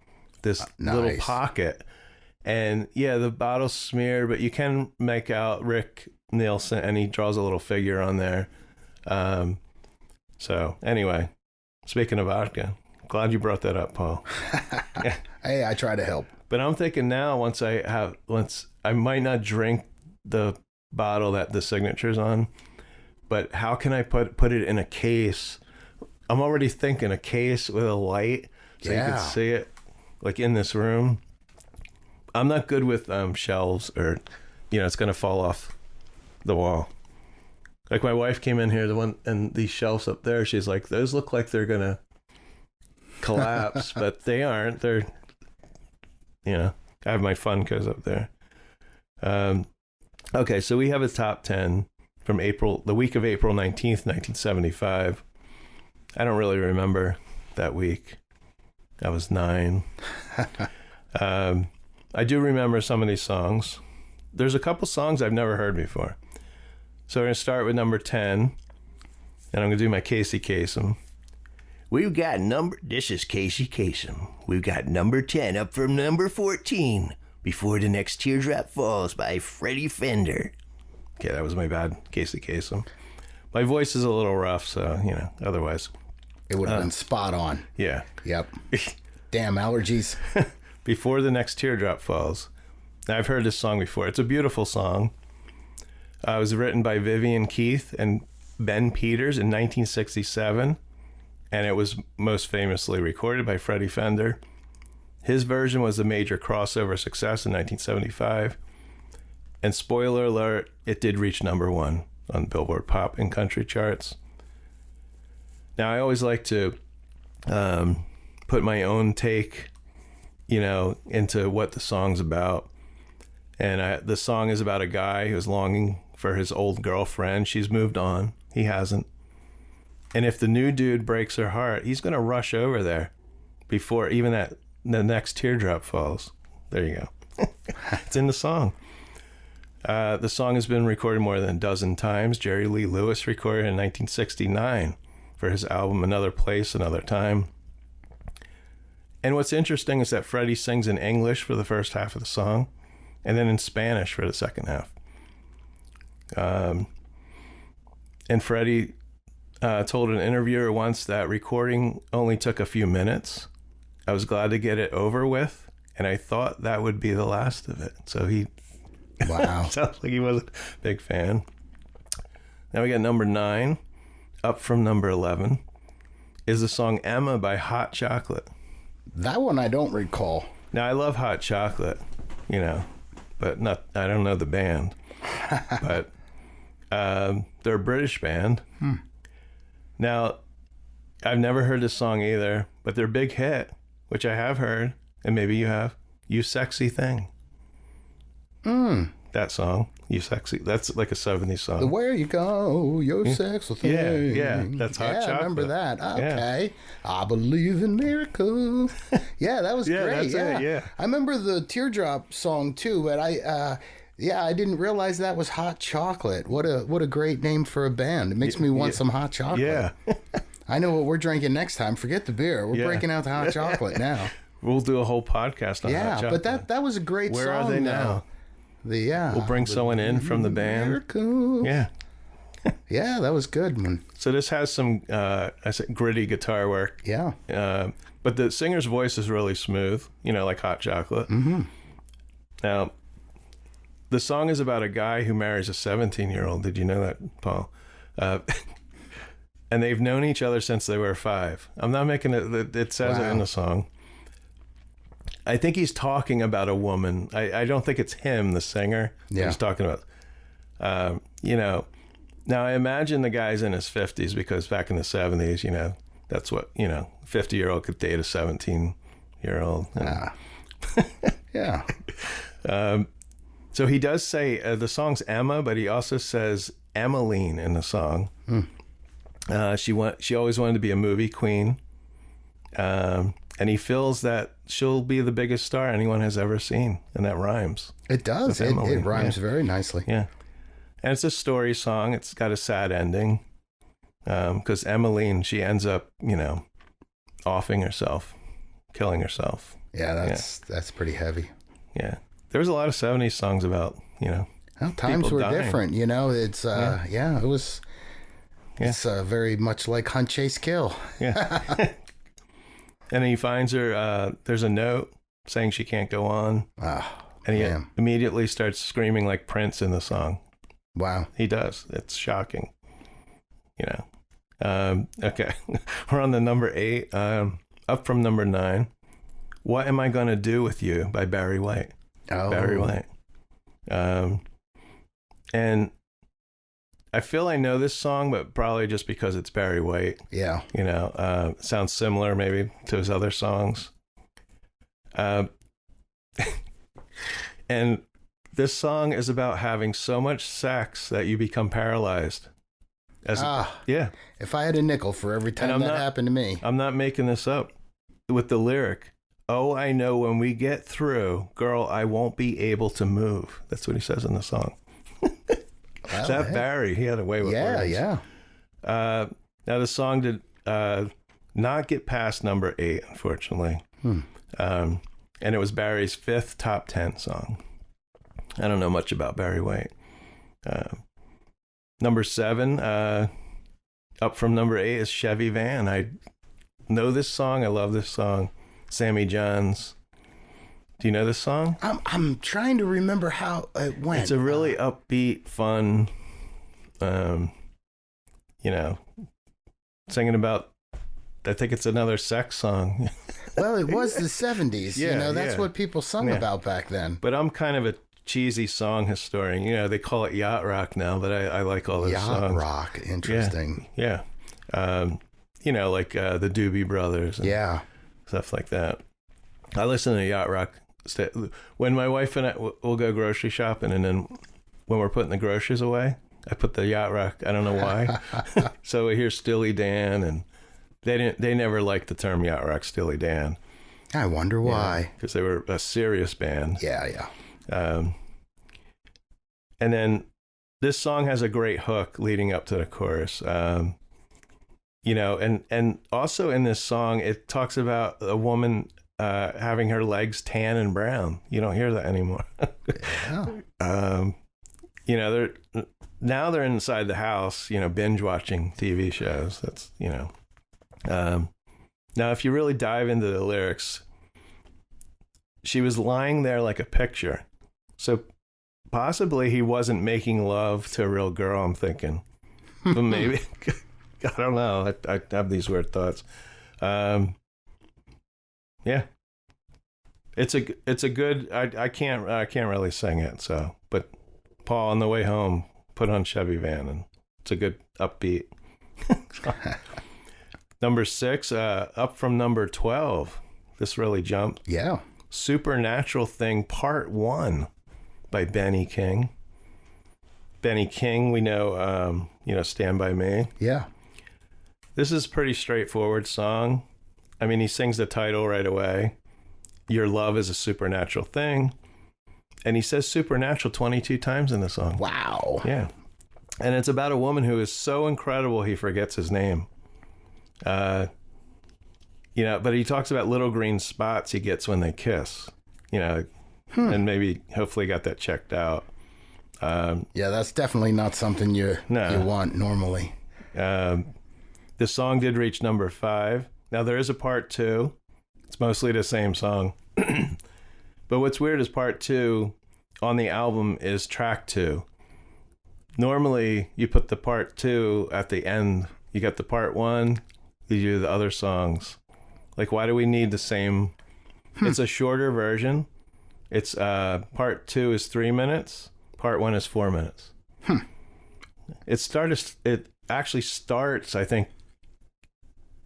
this little pocket. And the bottle's smeared, but you can make out Rick Nielsen, and he draws a little figure on there. So anyway, speaking of vodka, glad you brought that up, Paul. Hey, I try to help. But I'm thinking now, once I might not drink the bottle that the signature's on, but how can I put it in a case? I'm already thinking a case with a light so you can see it, like in this room. I'm not good with shelves, or it's gonna fall off the wall. Like my wife came in here, and these shelves up there, she's like, those look like they're gonna collapse, but they aren't. They're, I have my Funkos up there. Okay, so we have a top 10 from the week of April 19th, 1975. I don't really remember that week. I was 9. I do remember some of these songs. There's a couple songs I've never heard before. So we're going to start with number 10, and I'm going to do my Casey Kasem. This is Casey Kasem. We've got number 10 up from number 14, Before the Next Teardrop Falls by Freddie Fender. Okay, that was my bad, Casey Kasem. My voice is a little rough, so, otherwise. It would have been spot on. Yeah. Yep. Damn allergies. Before the Next Teardrop Falls. Now, I've heard this song before. It's a beautiful song. It was written by Vivian Keith and Ben Peters in 1967, and it was most famously recorded by Freddie Fender. His version was a major crossover success in 1975, and spoiler alert, it did reach number 1 on Billboard Pop and Country charts. Now, I always like to put my own take, into what the song's about. And the song is about a guy who's longing for his old girlfriend. She's moved on. He hasn't. And if the new dude breaks her heart, he's going to rush over there before even the next teardrop falls. There you go. It's in the song. The song has been recorded more than a dozen times. Jerry Lee Lewis recorded it in 1969 for his album Another Place, Another Time. And what's interesting is that Freddie sings in English for the first half of the song, and then in Spanish for the second half. And Freddie told an interviewer once that recording only took a few minutes. I was glad to get it over with, and I thought that would be the last of it. So he Wow. sounds like he wasn't a big fan. Now we got number 9, up from number 11, is the song Emma by Hot Chocolate. That one I don't recall. Now I love Hot Chocolate, you know, but I don't know the band. But they're a British band. Now, I've never heard this song either, but their big hit, which I have heard, and maybe you have, You Sexy Thing. That song, You Sexy, that's like a 70s song. The Where You Go, Your Sexy Thing. Yeah, that's Hot Chocolate. I remember that. Okay. Yeah. I believe in miracles. Yeah, that was Yeah, great. that's it, yeah. I remember the Teardrop song too, but I didn't realize that was Hot Chocolate. What a great name for a band. It makes me want some hot chocolate. Yeah. I know what we're drinking next time. Forget the beer. We're breaking out the hot chocolate now. We'll do a whole podcast on Hot Chocolate. But that was a great Where song. are they though. now? We'll bring someone in from the band. Miracles. Yeah. Yeah, that was good, man. So this has some gritty guitar work. Yeah. But the singer's voice is really smooth, you know, like Hot Chocolate. Mm-hmm. Now, the song is about a guy who marries a 17-year-old. Did you know that, Paul? And they've known each other since they were 5. I'm not making it. It says it in the song. I think he's talking about a woman. I don't think it's him, the singer. Yeah. He's talking about, you know. Now, I imagine the guy's in his 50s because back in the 70s, you know, that's what, you know, 50-year-old could date a 17-year-old. Yeah. So he does say the song's Emma, but he also says Emmeline in the song. She always wanted to be a movie queen, and he feels that she'll be the biggest star anyone has ever seen, and that rhymes. It does. It rhymes very nicely. Yeah, and it's a story song. It's got a sad ending because Emmeline, she ends up, you know, offing herself, killing herself. Yeah, that's pretty heavy. Yeah. There was a lot of 70s songs about, you know, well, times were dying. different, you know. It's it was. It's very much like Hunt, Chase, Kill. Yeah. And he finds her. There's a note saying she can't go on. And he immediately starts screaming like Prince in the song. Wow. He does. It's shocking. You know. Okay. We're on the number 8. Up from number 9. What Am I Gonna Do With You by Barry White. Oh. Barry White. And I feel I know this song, but probably just because it's Barry White. Yeah. You know, it sounds similar maybe to his other songs. And this song is about having so much sex that you become paralyzed. Yeah. If I had a nickel for every time that happened to me. I'm not making this up. With the lyric, oh, I know when we get through, girl, I won't be able to move. That's what he says in the song. Well, that Barry, he had a way with words. Yeah. Now the song did not get past number 8, unfortunately. And it was Barry's 5th top 10 song. I don't know much about Barry White. Number 7, up from number 8 is Chevy Van. I know this song. I love this song. Sammy Johns. Do you know this song? I'm trying to remember how it went. It's a really upbeat, fun, you know, singing about, I think it's another sex song. Well, it was the 70s. Yeah, you know, that's yeah. what people sung about back then. But I'm kind of a cheesy song historian. You know, they call it yacht rock now, but I like all those songs. Yacht rock. Interesting. Yeah. You know, like the Doobie Brothers. And stuff like that. I listen to yacht rock. When my wife and I will go grocery shopping, and then when we're putting the groceries away, I put the yacht rock. I don't know why. So we hear Steely Dan, and they never liked the term yacht rock, Steely Dan. I wonder why. Because they were a serious band. Yeah. And then this song has a great hook leading up to the chorus. You know, and also in this song, it talks about a woman having her legs tan and brown. You don't hear that anymore. Yeah. they're inside the house, binge watching TV shows. That's, now if you really dive into the lyrics, she was lying there like a picture. So possibly he wasn't making love to a real girl, I'm thinking. But maybe, I don't know. I have these weird thoughts. Yeah. It's a good, I can't really sing it. So, but Paul, on the way home, put on Chevy Van, and it's a good upbeat. Number 6, up from number 12. This really jumped. Yeah. Supernatural Thing Part 1 by Benny King. Benny King, we know, Stand By Me. Yeah. This is a pretty straightforward song. I mean, he sings the title right away. Your love is a supernatural thing. And he says supernatural 22 times in the song. Wow. Yeah. And it's about a woman who is so incredible he forgets his name. But he talks about little green spots he gets when they kiss, and maybe hopefully got that checked out. Yeah, that's definitely not something you want normally. This song did reach number 5. Now there is a part 2. It's mostly the same song. But what's weird is part 2 on the album is track 2. Normally you put the part 2 at the end. You got the part 1, you do the other songs. Like, why do we need the same? It's a shorter version. It's part 2 is 3 minutes. Part 1 is 4 minutes. It actually starts, I think,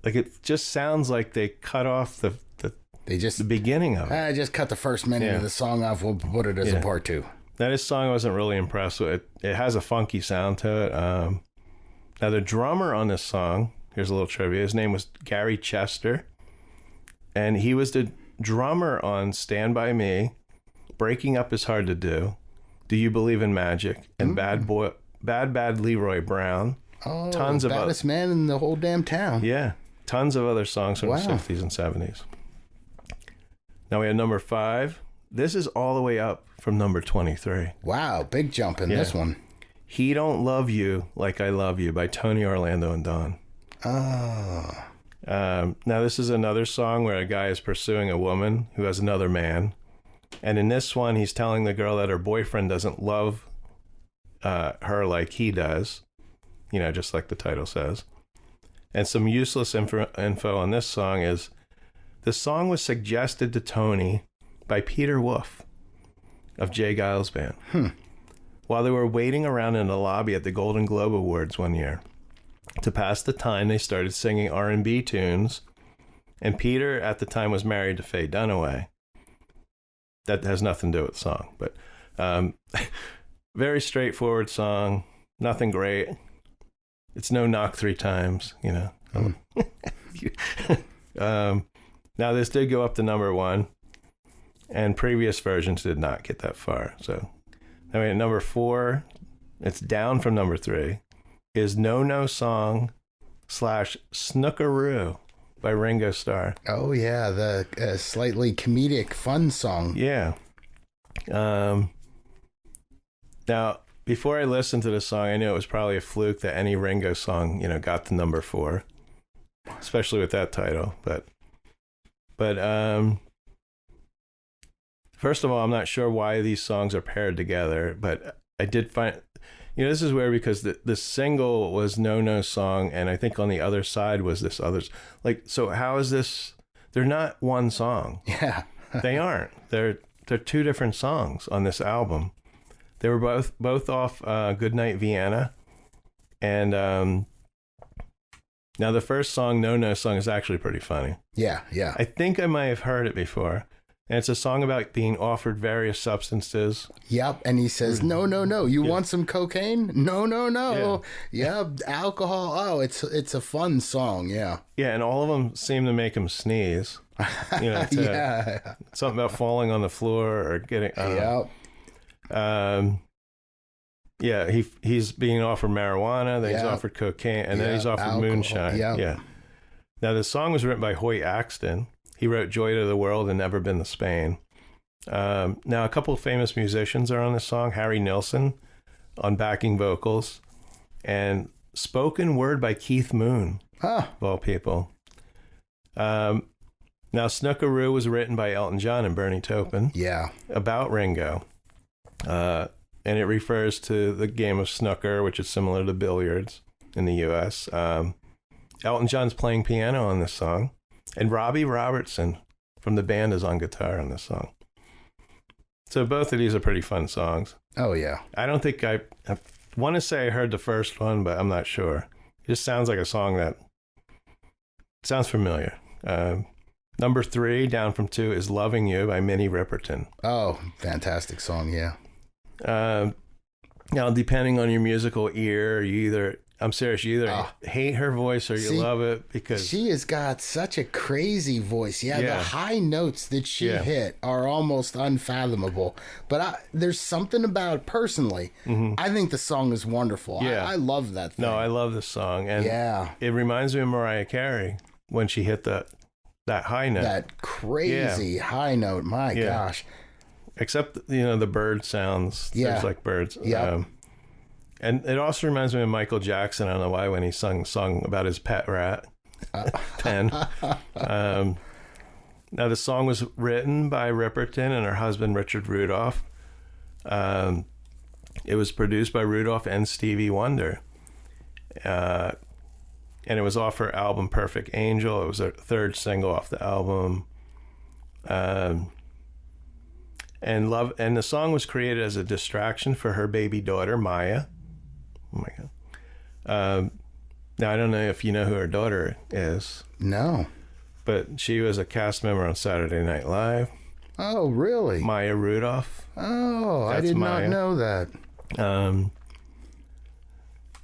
like it just sounds like they cut off the beginning of it. I just cut the first minute of the song off. We'll put it as a part 2. Now, this song I wasn't really impressed with. It has a funky sound to it. Now, the drummer on this song, here's a little trivia. His name was Gary Chester. And he was the drummer on Stand By Me, Breaking Up Is Hard to Do, Do You Believe in Magic, and Bad Leroy Brown. Oh, tons of baddest man in the whole damn town. Yeah, tons of other songs from the 60s and 70s. Now we have number 5. This is all the way up from number 23. Wow, big jump in this one. He Don't Love You Like I Love You by Tony Orlando and Dawn. Oh. Now this is another song where a guy is pursuing a woman who has another man. And in this one, he's telling the girl that her boyfriend doesn't love her like he does. Just like the title says. And some useless info on this song is the song was suggested to Tony by Peter Wolf of Jay Giles Band. While they were waiting around in the lobby at the Golden Globe Awards one year. To pass the time, they started singing R&B tunes. And Peter, at the time, was married to Faye Dunaway. That has nothing to do with the song. But very straightforward song. Nothing great. It's no knock 3 times, Now, this did go up to number 1. And previous versions did not get that far. So, number 4, it's down from number 3, is No Song / Snookeroo by Ringo Starr. Oh, yeah, the slightly comedic, fun song. Yeah. Now, before I listened to the song, I knew it was probably a fluke that any Ringo song, got to number 4, especially with that title. But first of all, I'm not sure why these songs are paired together, but I did find, this is weird because the single was No Song, and I think on the other side was this others. Like, so how is this? They're not one song. Yeah. They aren't. They're 2 different songs on this album. They were both off Goodnight Vienna. And now the first song, No Song, is actually pretty funny. Yeah. I think I might have heard it before. And it's a song about being offered various substances. Yep. And he says, no. You want some cocaine? No. Yeah. Alcohol. Oh, it's a fun song. Yeah. Yeah. And all of them seem to make him sneeze. Yeah. Something about falling on the floor or getting. Yep. Yeah. He's being offered marijuana. Then he's offered cocaine. And then he's offered alcohol. Moonshine. Yep. Yeah. Now, the song was written by Hoyt Axton. He wrote Joy to the World and Never Been to Spain. Now, a couple of famous musicians are on this song. Harry Nilsson on backing vocals, and spoken word by Keith Moon, of all people. Now, Snookeroo was written by Elton John and Bernie Taupin. Yeah. About Ringo. And it refers to the game of snooker, which is similar to billiards in the U.S. Elton John's playing piano on this song. And Robbie Robertson from the band is on guitar on this song. So both of these are pretty fun songs. Oh, yeah. I don't think I want to say I heard the first one, but I'm not sure. It just sounds like a song that sounds familiar. Number 3, down from 2, is Loving You by Minnie Ripperton. Oh, fantastic song, yeah. Now, depending on your musical ear, you either hate her voice or you love it, because she has got such a crazy voice. Yeah, the high notes that she hit are almost unfathomable. But there's something about, personally, I think the song is wonderful. Yeah. I love that thing. No, I love this song. And it reminds me of Mariah Carey when she hit that high note. That crazy high note, my gosh. Except, the bird sounds. Yeah. There's like birds. Yeah. And it also reminds me of Michael Jackson. I don't know why, when he sung a song about his pet rat, Pen. Now, the song was written by Ripperton and her husband, Richard Rudolph. It was produced by Rudolph and Stevie Wonder. And it was off her album, Perfect Angel. It was her third single off the album. And the song was created as a distraction for her baby daughter, Maya. Oh my God. Now, I don't know if you know who her daughter is. No. But she was a cast member on Saturday Night Live. Oh, really? Maya Rudolph. Oh, That's I did Maya. not know that. And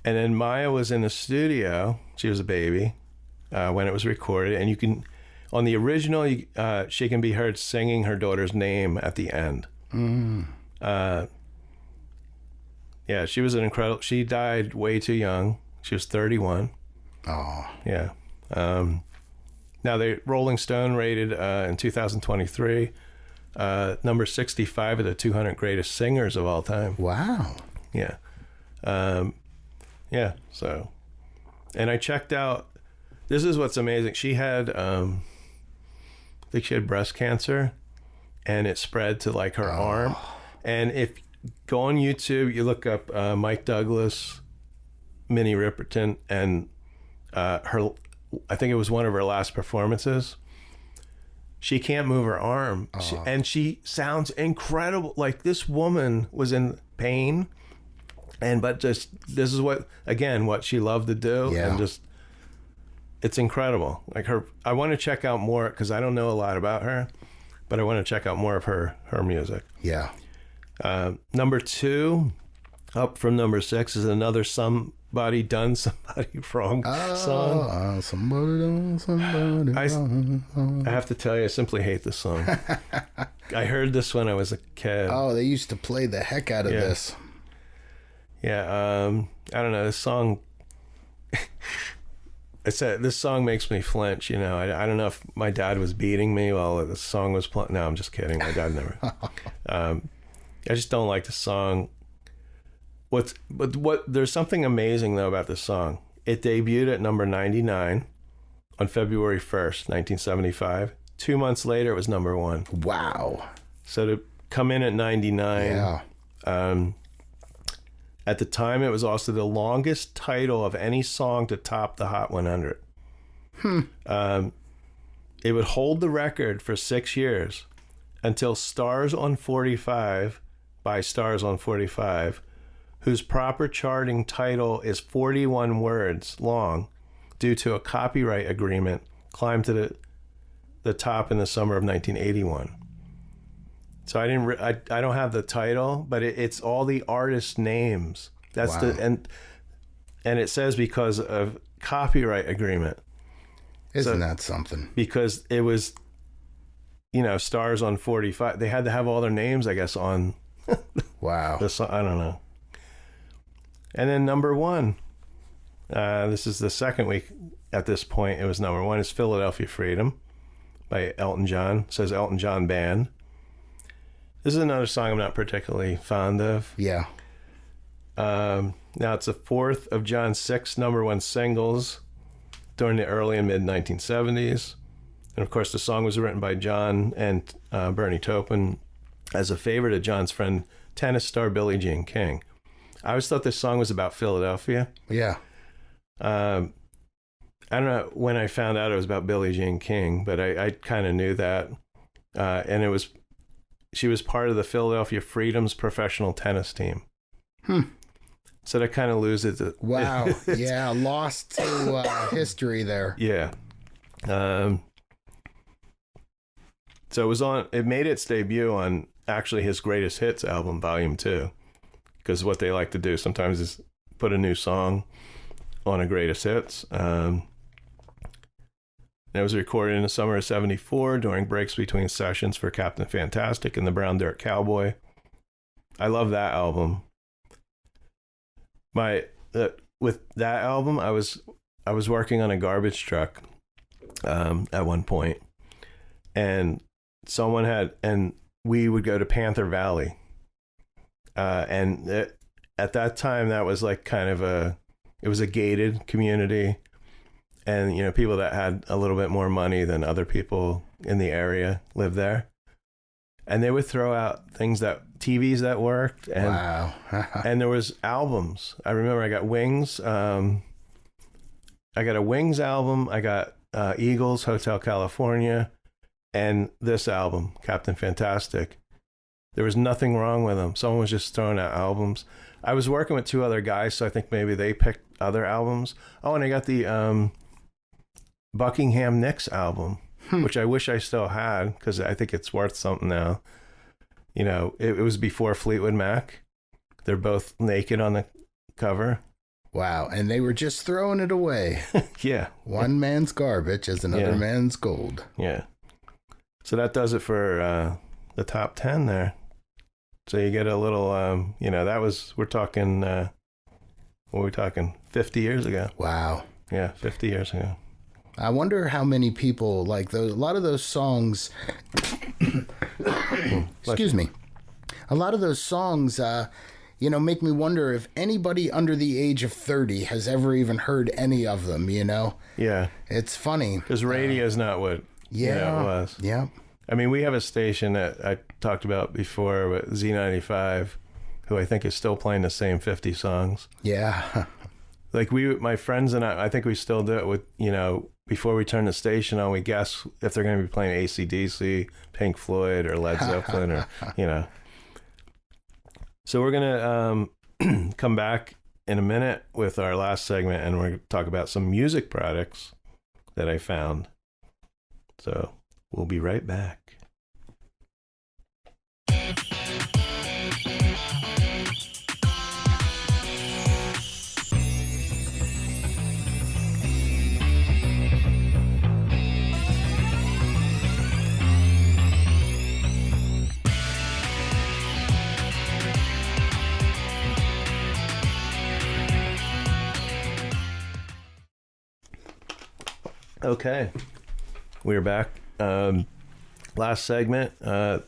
then Maya was in the studio. She was a baby when it was recorded. And you can, on the original, she can be heard singing her daughter's name at the end. Yeah, she was an incredible. She died way too young. She was 31. Oh. Yeah. Now, the Rolling Stone rated in 2023 number 65 of the 200 greatest singers of all time. Wow. Yeah. Yeah. So, and I checked out. This is what's amazing. She had, I think she had breast cancer, and it spread to like her arm. And if go on YouTube, you look up Mike Douglas, Minnie Ripperton, and her. I think it was one of her last performances. She can't move her arm, and she sounds incredible. Like, this woman was in pain, but this is what she loved to do, and just it's incredible. Like, I want to check out more, because I don't know a lot about her, but I want to check out more of her music. Yeah. Number 2, up from number 6, is another Somebody Done Somebody Wrong song. Somebody done somebody wrong. I have to tell you, I simply hate this song. I heard this when I was a kid. Oh, they used to play the heck out of this. Yeah, I don't know. This song, this song makes me flinch, I don't know if my dad was beating me while the song was playing. No, I'm just kidding. My dad never. I just don't like the song. There's something amazing though about this song. It debuted at number 99 on February 1st, 1975. 2 months later, it was number 1. Wow. So to come in at 99, at the time, it was also the longest title of any song to top the Hot 100. It would hold the record for 6 years until Stars on 45 by Stars on 45, whose proper charting title is 41 words long due to a copyright agreement, climbed to the top in the summer of 1981. So I don't have the title, but it's all the artist names. That's and it says because of copyright agreement. Isn't that something? Because it was, Stars on 45. They had to have all their names, I guess, on. Wow. I don't know. And then number 1, this is the second week at this point. It was number 1. It's Philadelphia Freedom by Elton John. It says Elton John Band. This is another song I'm not particularly fond of. Yeah. Now it's the fourth of John's 6 number one singles during the early and mid 1970s. And of course, the song was written by John and Bernie Taupin as a favor to John's friend, tennis star Billie Jean King. I always thought this song was about Philadelphia. Yeah. I don't know when I found out it was about Billie Jean King, but I kind of knew that. And she was part of the Philadelphia Freedom's professional tennis team. So that kind of loses it. Wow. Yeah. Lost to history there. Yeah. So it made its debut on actually his Greatest Hits album, Volume 2. Because what they like to do sometimes is put a new song on a Greatest Hits. It was recorded in the summer of 74 during breaks between sessions for Captain Fantastic and the Brown Dirt Cowboy. I love that album. With that album, I was working on a garbage truck at one point, and we would go to Panther Valley, and at that time that was like it was a gated community, and people that had a little bit more money than other people in the area lived there, and they would throw out TVs that worked, and wow. and there was albums. I remember I got Wings. I got a Wings album. I got Eagles, Hotel California, and this album, Captain Fantastic. There was nothing wrong with them. Someone was just throwing out albums. I was working with 2 other guys, so I think maybe they picked other albums. Oh, and I got the Buckingham Nicks album, which I wish I still had, because I think it's worth something now. It was before Fleetwood Mac. They're both naked on the cover. Wow. And they were just throwing it away. Yeah. One man's garbage is another man's gold. Yeah. So that does it for the top 10 there. So you get a little, we're talking, what were we talking? 50 years ago. Wow. Yeah, 50 years ago. I wonder how many people like those. A lot of those songs. Excuse me. A lot of those songs, make me wonder if anybody under the age of 30 has ever even heard any of them. Yeah. It's funny Because radio is not what it was. Yeah. I mean, we have a station that I talked about before with Z95, who I think is still playing the same 50 songs. Yeah. Like my friends and I think we still do it with, before we turn the station on, we guess if they're going to be playing AC/DC, Pink Floyd, or Led Zeppelin, or, So we're going to come back in a minute with our last segment, and we're going to talk about some music products that I found. So we'll be right back. Okay, we're back. Last segment. I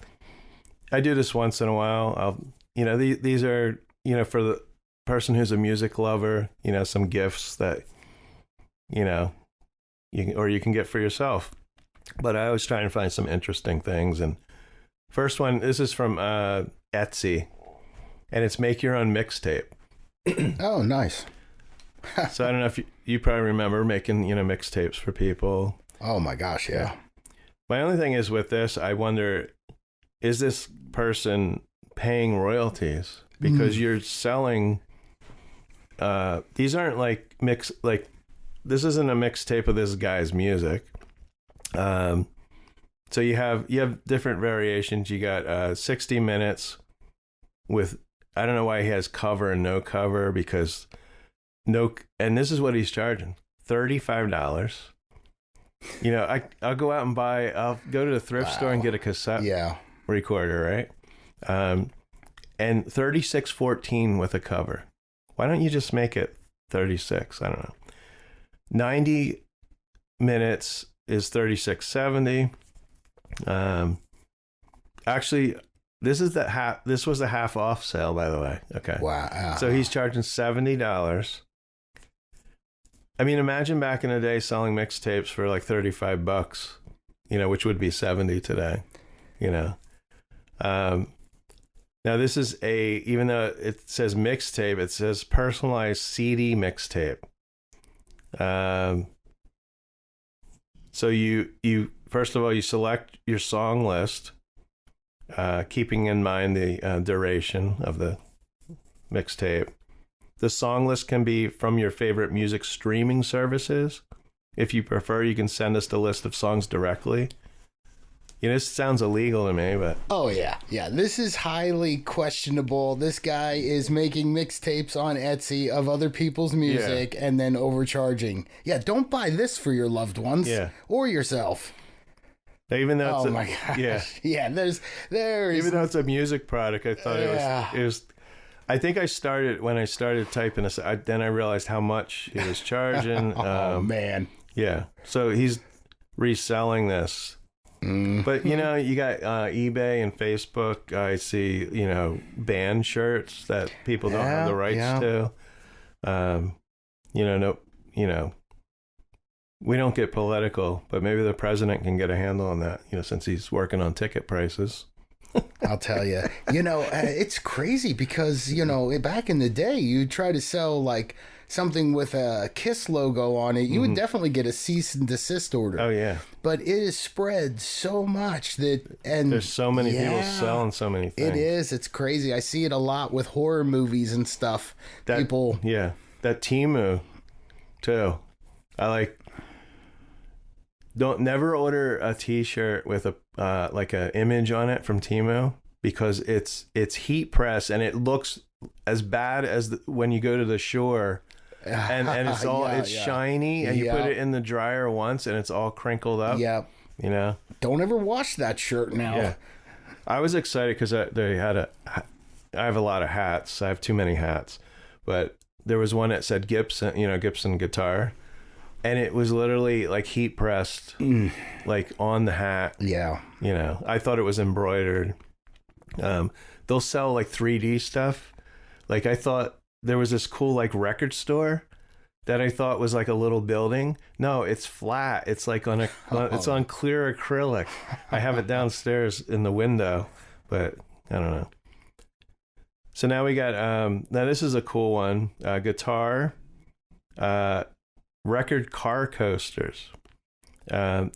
do this once in a while. These are, for the person who's a music lover, some gifts that, you can get for yourself. But I always try and find some interesting things. And first one, this is from Etsy, and it's make your own mixtape. Oh, nice. So I don't know if you probably remember making, mixtapes for people. Oh my gosh, yeah. My only thing is with this, I wonder, is this person paying royalties? Because you're selling, these aren't this isn't a mixtape of this guy's music. So you have different variations. You got 60 minutes with, I don't know why he has cover and no cover, because and this is what he's charging, $35. I'll go out and I'll go to the thrift store and get a cassette recorder, right? And $36.14 with a cover. Why don't you just make it 36? I don't know. 90 minutes is $36.70. Actually, This is the half. This was a half off sale, by the way. Okay. Wow. So he's charging $70. I mean, imagine back in the day selling mixtapes for like $35, which would be 70 today, Now this is even though it says mixtape, it says personalized CD mixtape. So you first of all, you select your song list, keeping in mind the duration of the mixtape. The song list can be from your favorite music streaming services. If you prefer, you can send us the list of songs directly. This sounds illegal to me, but... Oh, yeah. Yeah, this is highly questionable. This guy is making mixtapes on Etsy of other people's music and then overcharging. Yeah, don't buy this for your loved ones or yourself. Even though it's my gosh. Yeah. Yeah, there's... Even though it's a music product, I thought it was... I think when I started typing this, then I realized how much he was charging. Man. Yeah. So he's reselling this. Mm-hmm. But, you got eBay and Facebook. I see, band shirts that people don't have the rights to. We don't get political, but maybe the president can get a handle on that, since he's working on ticket prices. I'll tell you, it's crazy because, back in the day, you try to sell like something with a KISS logo on it, you would definitely get a cease and desist order. Oh, yeah. But it is spread so much and there's so many people selling so many things. It is. It's crazy. I see it a lot with horror movies and stuff. That Temu, too. Never order a T-shirt with a like an image on it from Temu, because it's heat press and it looks as bad as when you go to the shore, and it's all shiny, and you put it in the dryer once and it's all crinkled up. Yeah, Don't ever wash that shirt now. Yeah. I was excited because they had I have a lot of hats. I have too many hats, but there was one that said Gibson, Gibson guitar. And it was literally like heat pressed, like on the hat. Yeah. I thought it was embroidered. They'll sell like 3D stuff. Like I thought there was this cool like record store that I thought was like a little building. No, it's flat. It's like it's on clear acrylic. I have it downstairs in the window, but I don't know. So now we got, now this is a cool one. Guitar, record car coasters.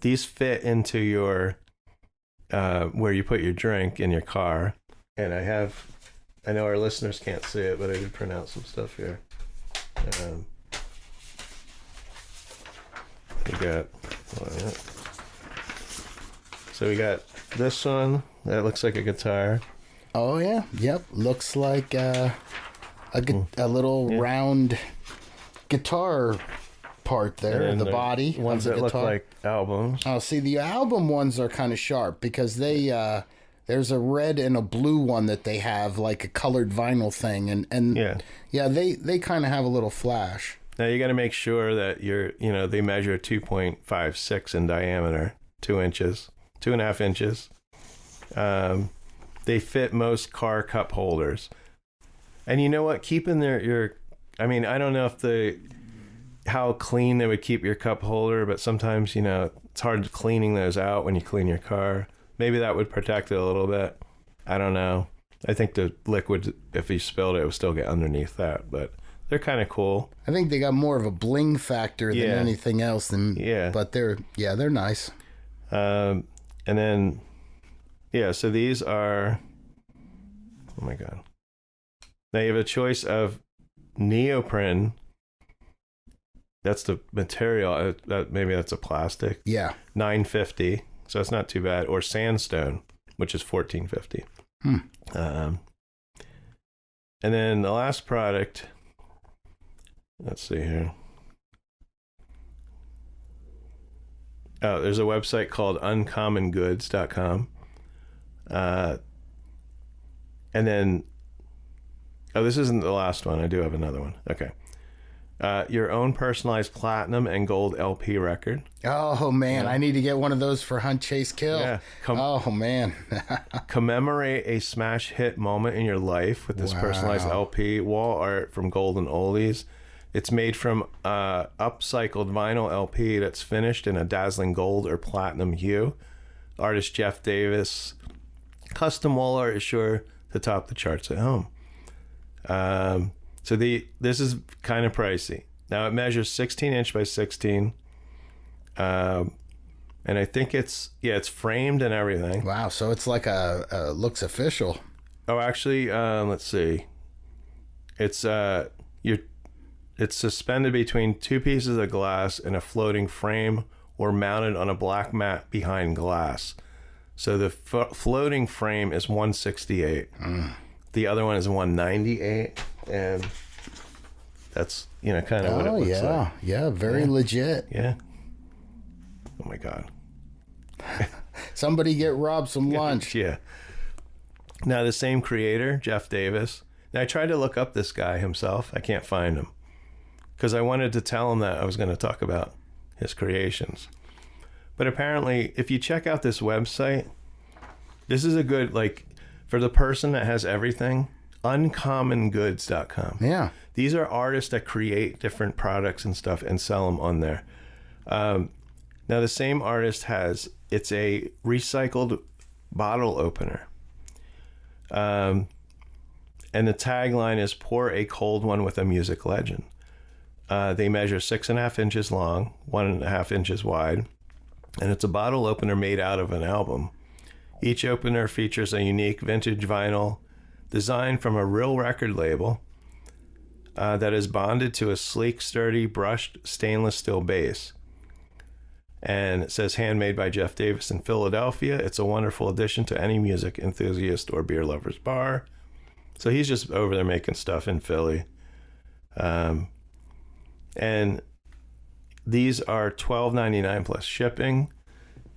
These fit into your where you put your drink in your car. And I know our listeners can't see it, but I did print out some stuff here. We got this one that looks like a guitar. Oh yeah, yep. Looks like a little round guitar part there, the body. Ones that look like albums. Oh, see, the album ones are kind of sharp because they there's a red and a blue one that they have like a colored vinyl thing, and they kind of have a little flash. Now you got to make sure that they measure 2.56 in diameter, 2 inches, 2.5 inches. They fit most car cup holders, and you know what? Keeping I don't know if how clean they would keep your cup holder, but sometimes, it's hard cleaning those out when you clean your car. Maybe that would protect it a little bit. I don't know. I think the liquid, if you spilled it, would still get underneath that, but they're kind of cool. I think they got more of a bling factor than anything else. But they're nice. And then, so these are, oh my God. Now you have a choice of neoprene. That's the material. Maybe that's a plastic. Yeah. $9.50. So it's not too bad. Or sandstone, which is $14.50. And then the last product. Let's see here. Oh, there's a website called uncommongoods.com. And then, this isn't the last one. I do have another one. Okay. Your own personalized platinum and gold LP record. Oh, man. I need to get one of those for Hunt, Chase, Kill. Yeah. Oh, man. Commemorate a smash hit moment in your life with this personalized LP. Wall art from Golden Oldies. It's made from upcycled vinyl LP that's finished in a dazzling gold or platinum hue. Artist Jeff Davis. Custom wall art is sure to top the charts at home. So this is kind of pricey. Now it measures 16 inch by 16. And I think it's framed and everything. Wow. So it's like looks official. Oh, actually, let's see. It's suspended between two pieces of glass in a floating frame or mounted on a black mat behind glass. So the floating frame is 168. The other one is 198, and that's kind of what it looks like. Yeah, very legit. Yeah. Oh my God. Somebody get Rob some lunch. Yeah. Now the same creator, Jeff Davis. Now I tried to look up this guy himself. I can't find him because I wanted to tell him that I was going to talk about his creations. But apparently, if you check out this website, this is a good, for the person that has everything, uncommongoods.com. Yeah. These are artists that create different products and stuff and sell them on there. Now, the same artist it's a recycled bottle opener. And the tagline is, pour a cold one with a music legend. They measure 6.5 inches long, 1.5 inches wide. And it's a bottle opener made out of an album. Each opener features a unique vintage vinyl designed from a real record label that is bonded to a sleek, sturdy, brushed stainless steel base. And it says handmade by Jeff Davis in Philadelphia. It's a wonderful addition to any music enthusiast or beer lover's bar. So he's just over there making stuff in Philly. And these are $12.99 plus shipping,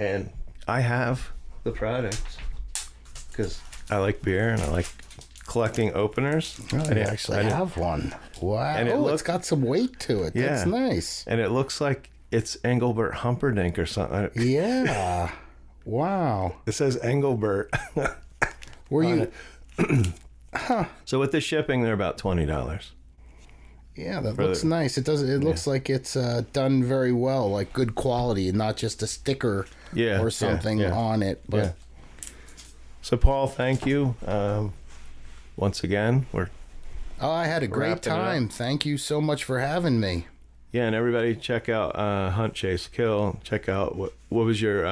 and I have the products because I like beer and I like collecting openers. Oh, I actually have one. Wow. And it's got some weight to it. Yeah. That's nice. And it looks like it's Engelbert Humperdinck or something. Yeah. Wow. It says Engelbert. Were you... So with the shipping, they're about $20. Yeah, that looks nice. It does. It looks like it's done very well, like good quality, and not just a sticker or something on it. But so, Paul, thank you once again. I had a great time. Thank you so much for having me. Yeah, and everybody check out Hunt, Chase, Kill. Check out what was your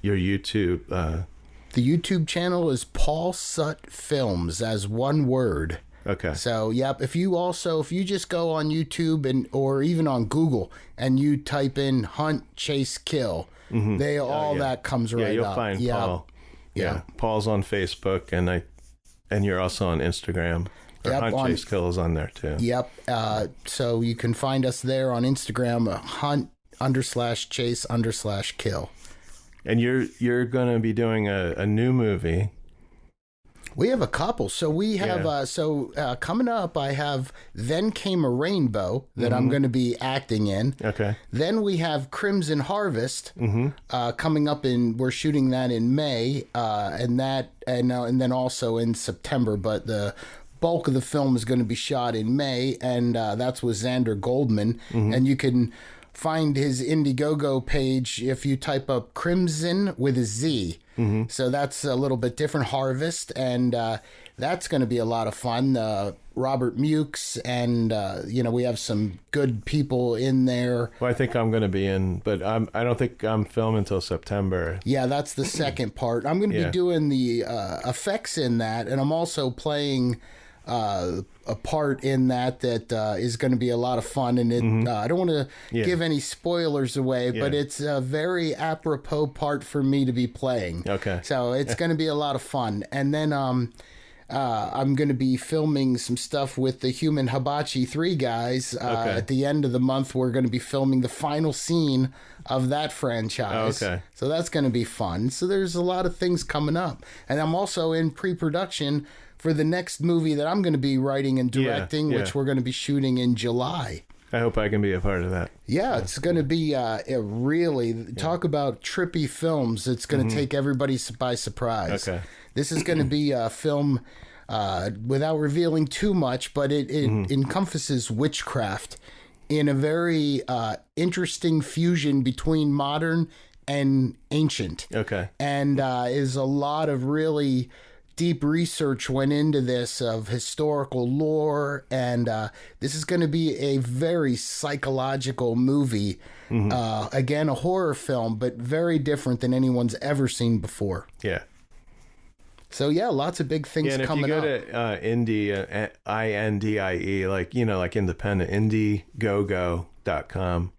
YouTube. The YouTube channel is Paul Sutt Films, as one word. Okay. So, yep. If you just go on YouTube or even on Google and you type in Hunt, Chase, Kill, that comes right up. Yeah, you'll find Paul. Yeah. Paul's on Facebook, and you're also on Instagram. Or Hunt, Chase, Kill is on there too. Yep. So you can find us there on Instagram, Hunt_Chase_Kill. And you're going to be doing a new movie. We have a couple. So we have, coming up, I have Then Came a Rainbow that I'm going to be acting in. Okay. Then we have Crimson Harvest coming up we're shooting that in May, and then also in September, but the bulk of the film is going to be shot in May, and that's with Xander Goldman, and you can find his Indiegogo page if you type up Crimson with a Z. So that's a little bit different, Harvest, and that's going to be a lot of fun. Robert Mukes, and we have some good people in there. Well, I think I'm going to be in, but I don't think I'm filming until September. Yeah, that's the second part. I'm going to be doing the effects in that, and I'm also playing a part in that is going to be a lot of fun, and I don't want to give any spoilers away, but it's a very apropos part for me to be playing. Okay. So it's going to be a lot of fun. And then I'm going to be filming some stuff with the Human Hibachi 3 guys. At the end of the month, we're going to be filming the final scene of that franchise. Okay. So that's going to be fun. So there's a lot of things coming up. And I'm also in pre-production for the next movie that I'm going to be writing and directing, which we're going to be shooting in July. I hope I can be a part of that. Yeah, it's going to be talk about trippy films. It's going to take everybody by surprise. Okay. This is going to be a film without revealing too much, but it encompasses witchcraft in a very interesting fusion between modern and ancient. Okay. And is a lot of really deep research went into this of historical lore, and this is going to be a very psychological movie. Again, a horror film, but very different than anyone's ever seen before. Yeah. So yeah, lots of big things coming up. And if you go to Indie, INDIE, like independent, indiegogo.com.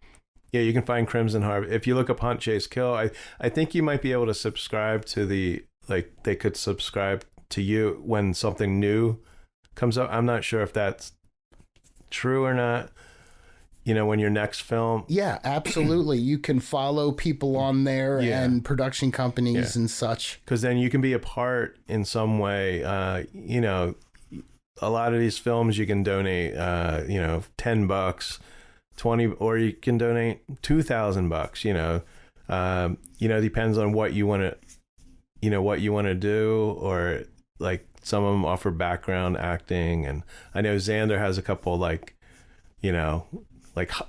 Yeah, you can find Crimson Harvest. If you look up Hunt, Chase, Kill, I think you might be able to subscribe to they could subscribe to you when something new comes up. I'm not sure if that's true or not. When your next film. Yeah, absolutely. You can follow people on there and production companies and such. Because then you can be a part in some way. A lot of these films you can donate, $10, 20, or you can donate $2,000. Depends on what you want to do, or like some of them offer background acting, and I know Xander has a couple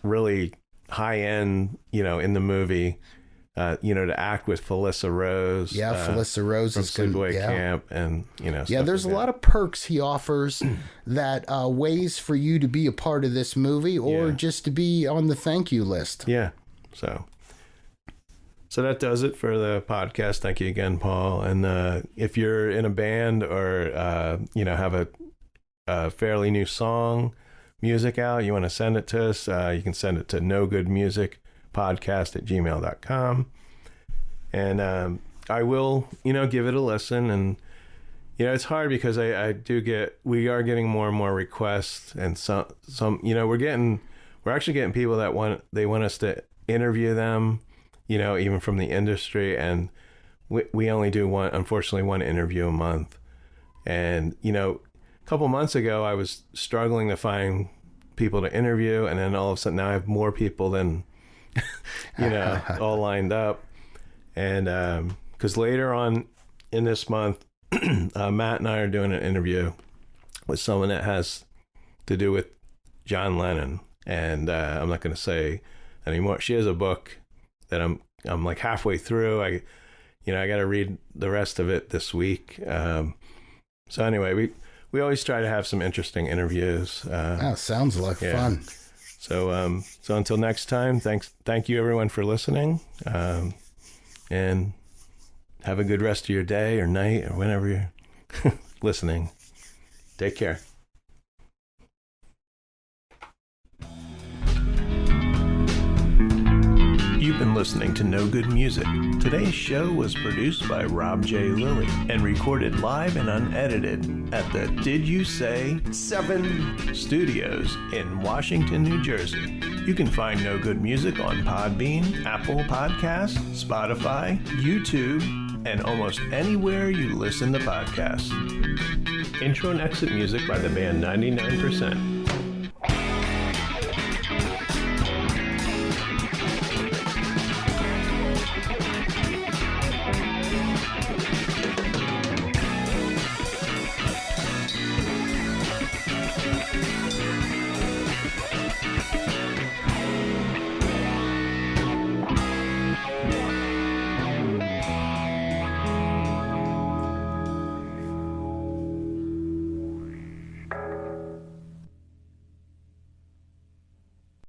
really high end, in the movie, to act with Felissa Rose. Yeah, Felissa Rose from is good. Sleepaway Camp, and there's a lot of perks he offers that ways for you to be a part of this movie, or just to be on the thank you list. Yeah, so that does it for the podcast. Thank you again, Paul. And if you're in a band or have a fairly new music out, you want to send it to us, you can send it to nogoodmusicpodcast@gmail.com, and I will give it a listen. And it's hard because we are getting more and more requests, and some we're actually getting people that want us to interview them, even from the industry, and we only do unfortunately one interview a month. And a couple months ago I was struggling to find people to interview, and then all of a sudden now I have more people than all lined up. And because later on in this month Matt and I are doing an interview with someone that has to do with John Lennon, and I'm not going to say anymore. She has a book that I'm like halfway through. I got to read the rest of it this week. So anyway, we always try to have some interesting interviews. Sounds like fun. So until next time, thank you everyone for listening, and have a good rest of your day or night or whenever you're listening. Take care. You've been listening to No Good Music. Today's show was produced by Rob J. Lilly and recorded live and unedited at the Did You Say 7 Studios in Washington, New Jersey. You can find No Good Music on Podbean, Apple Podcasts, Spotify, YouTube, and almost anywhere you listen to podcasts. Intro and exit music by the band 99%.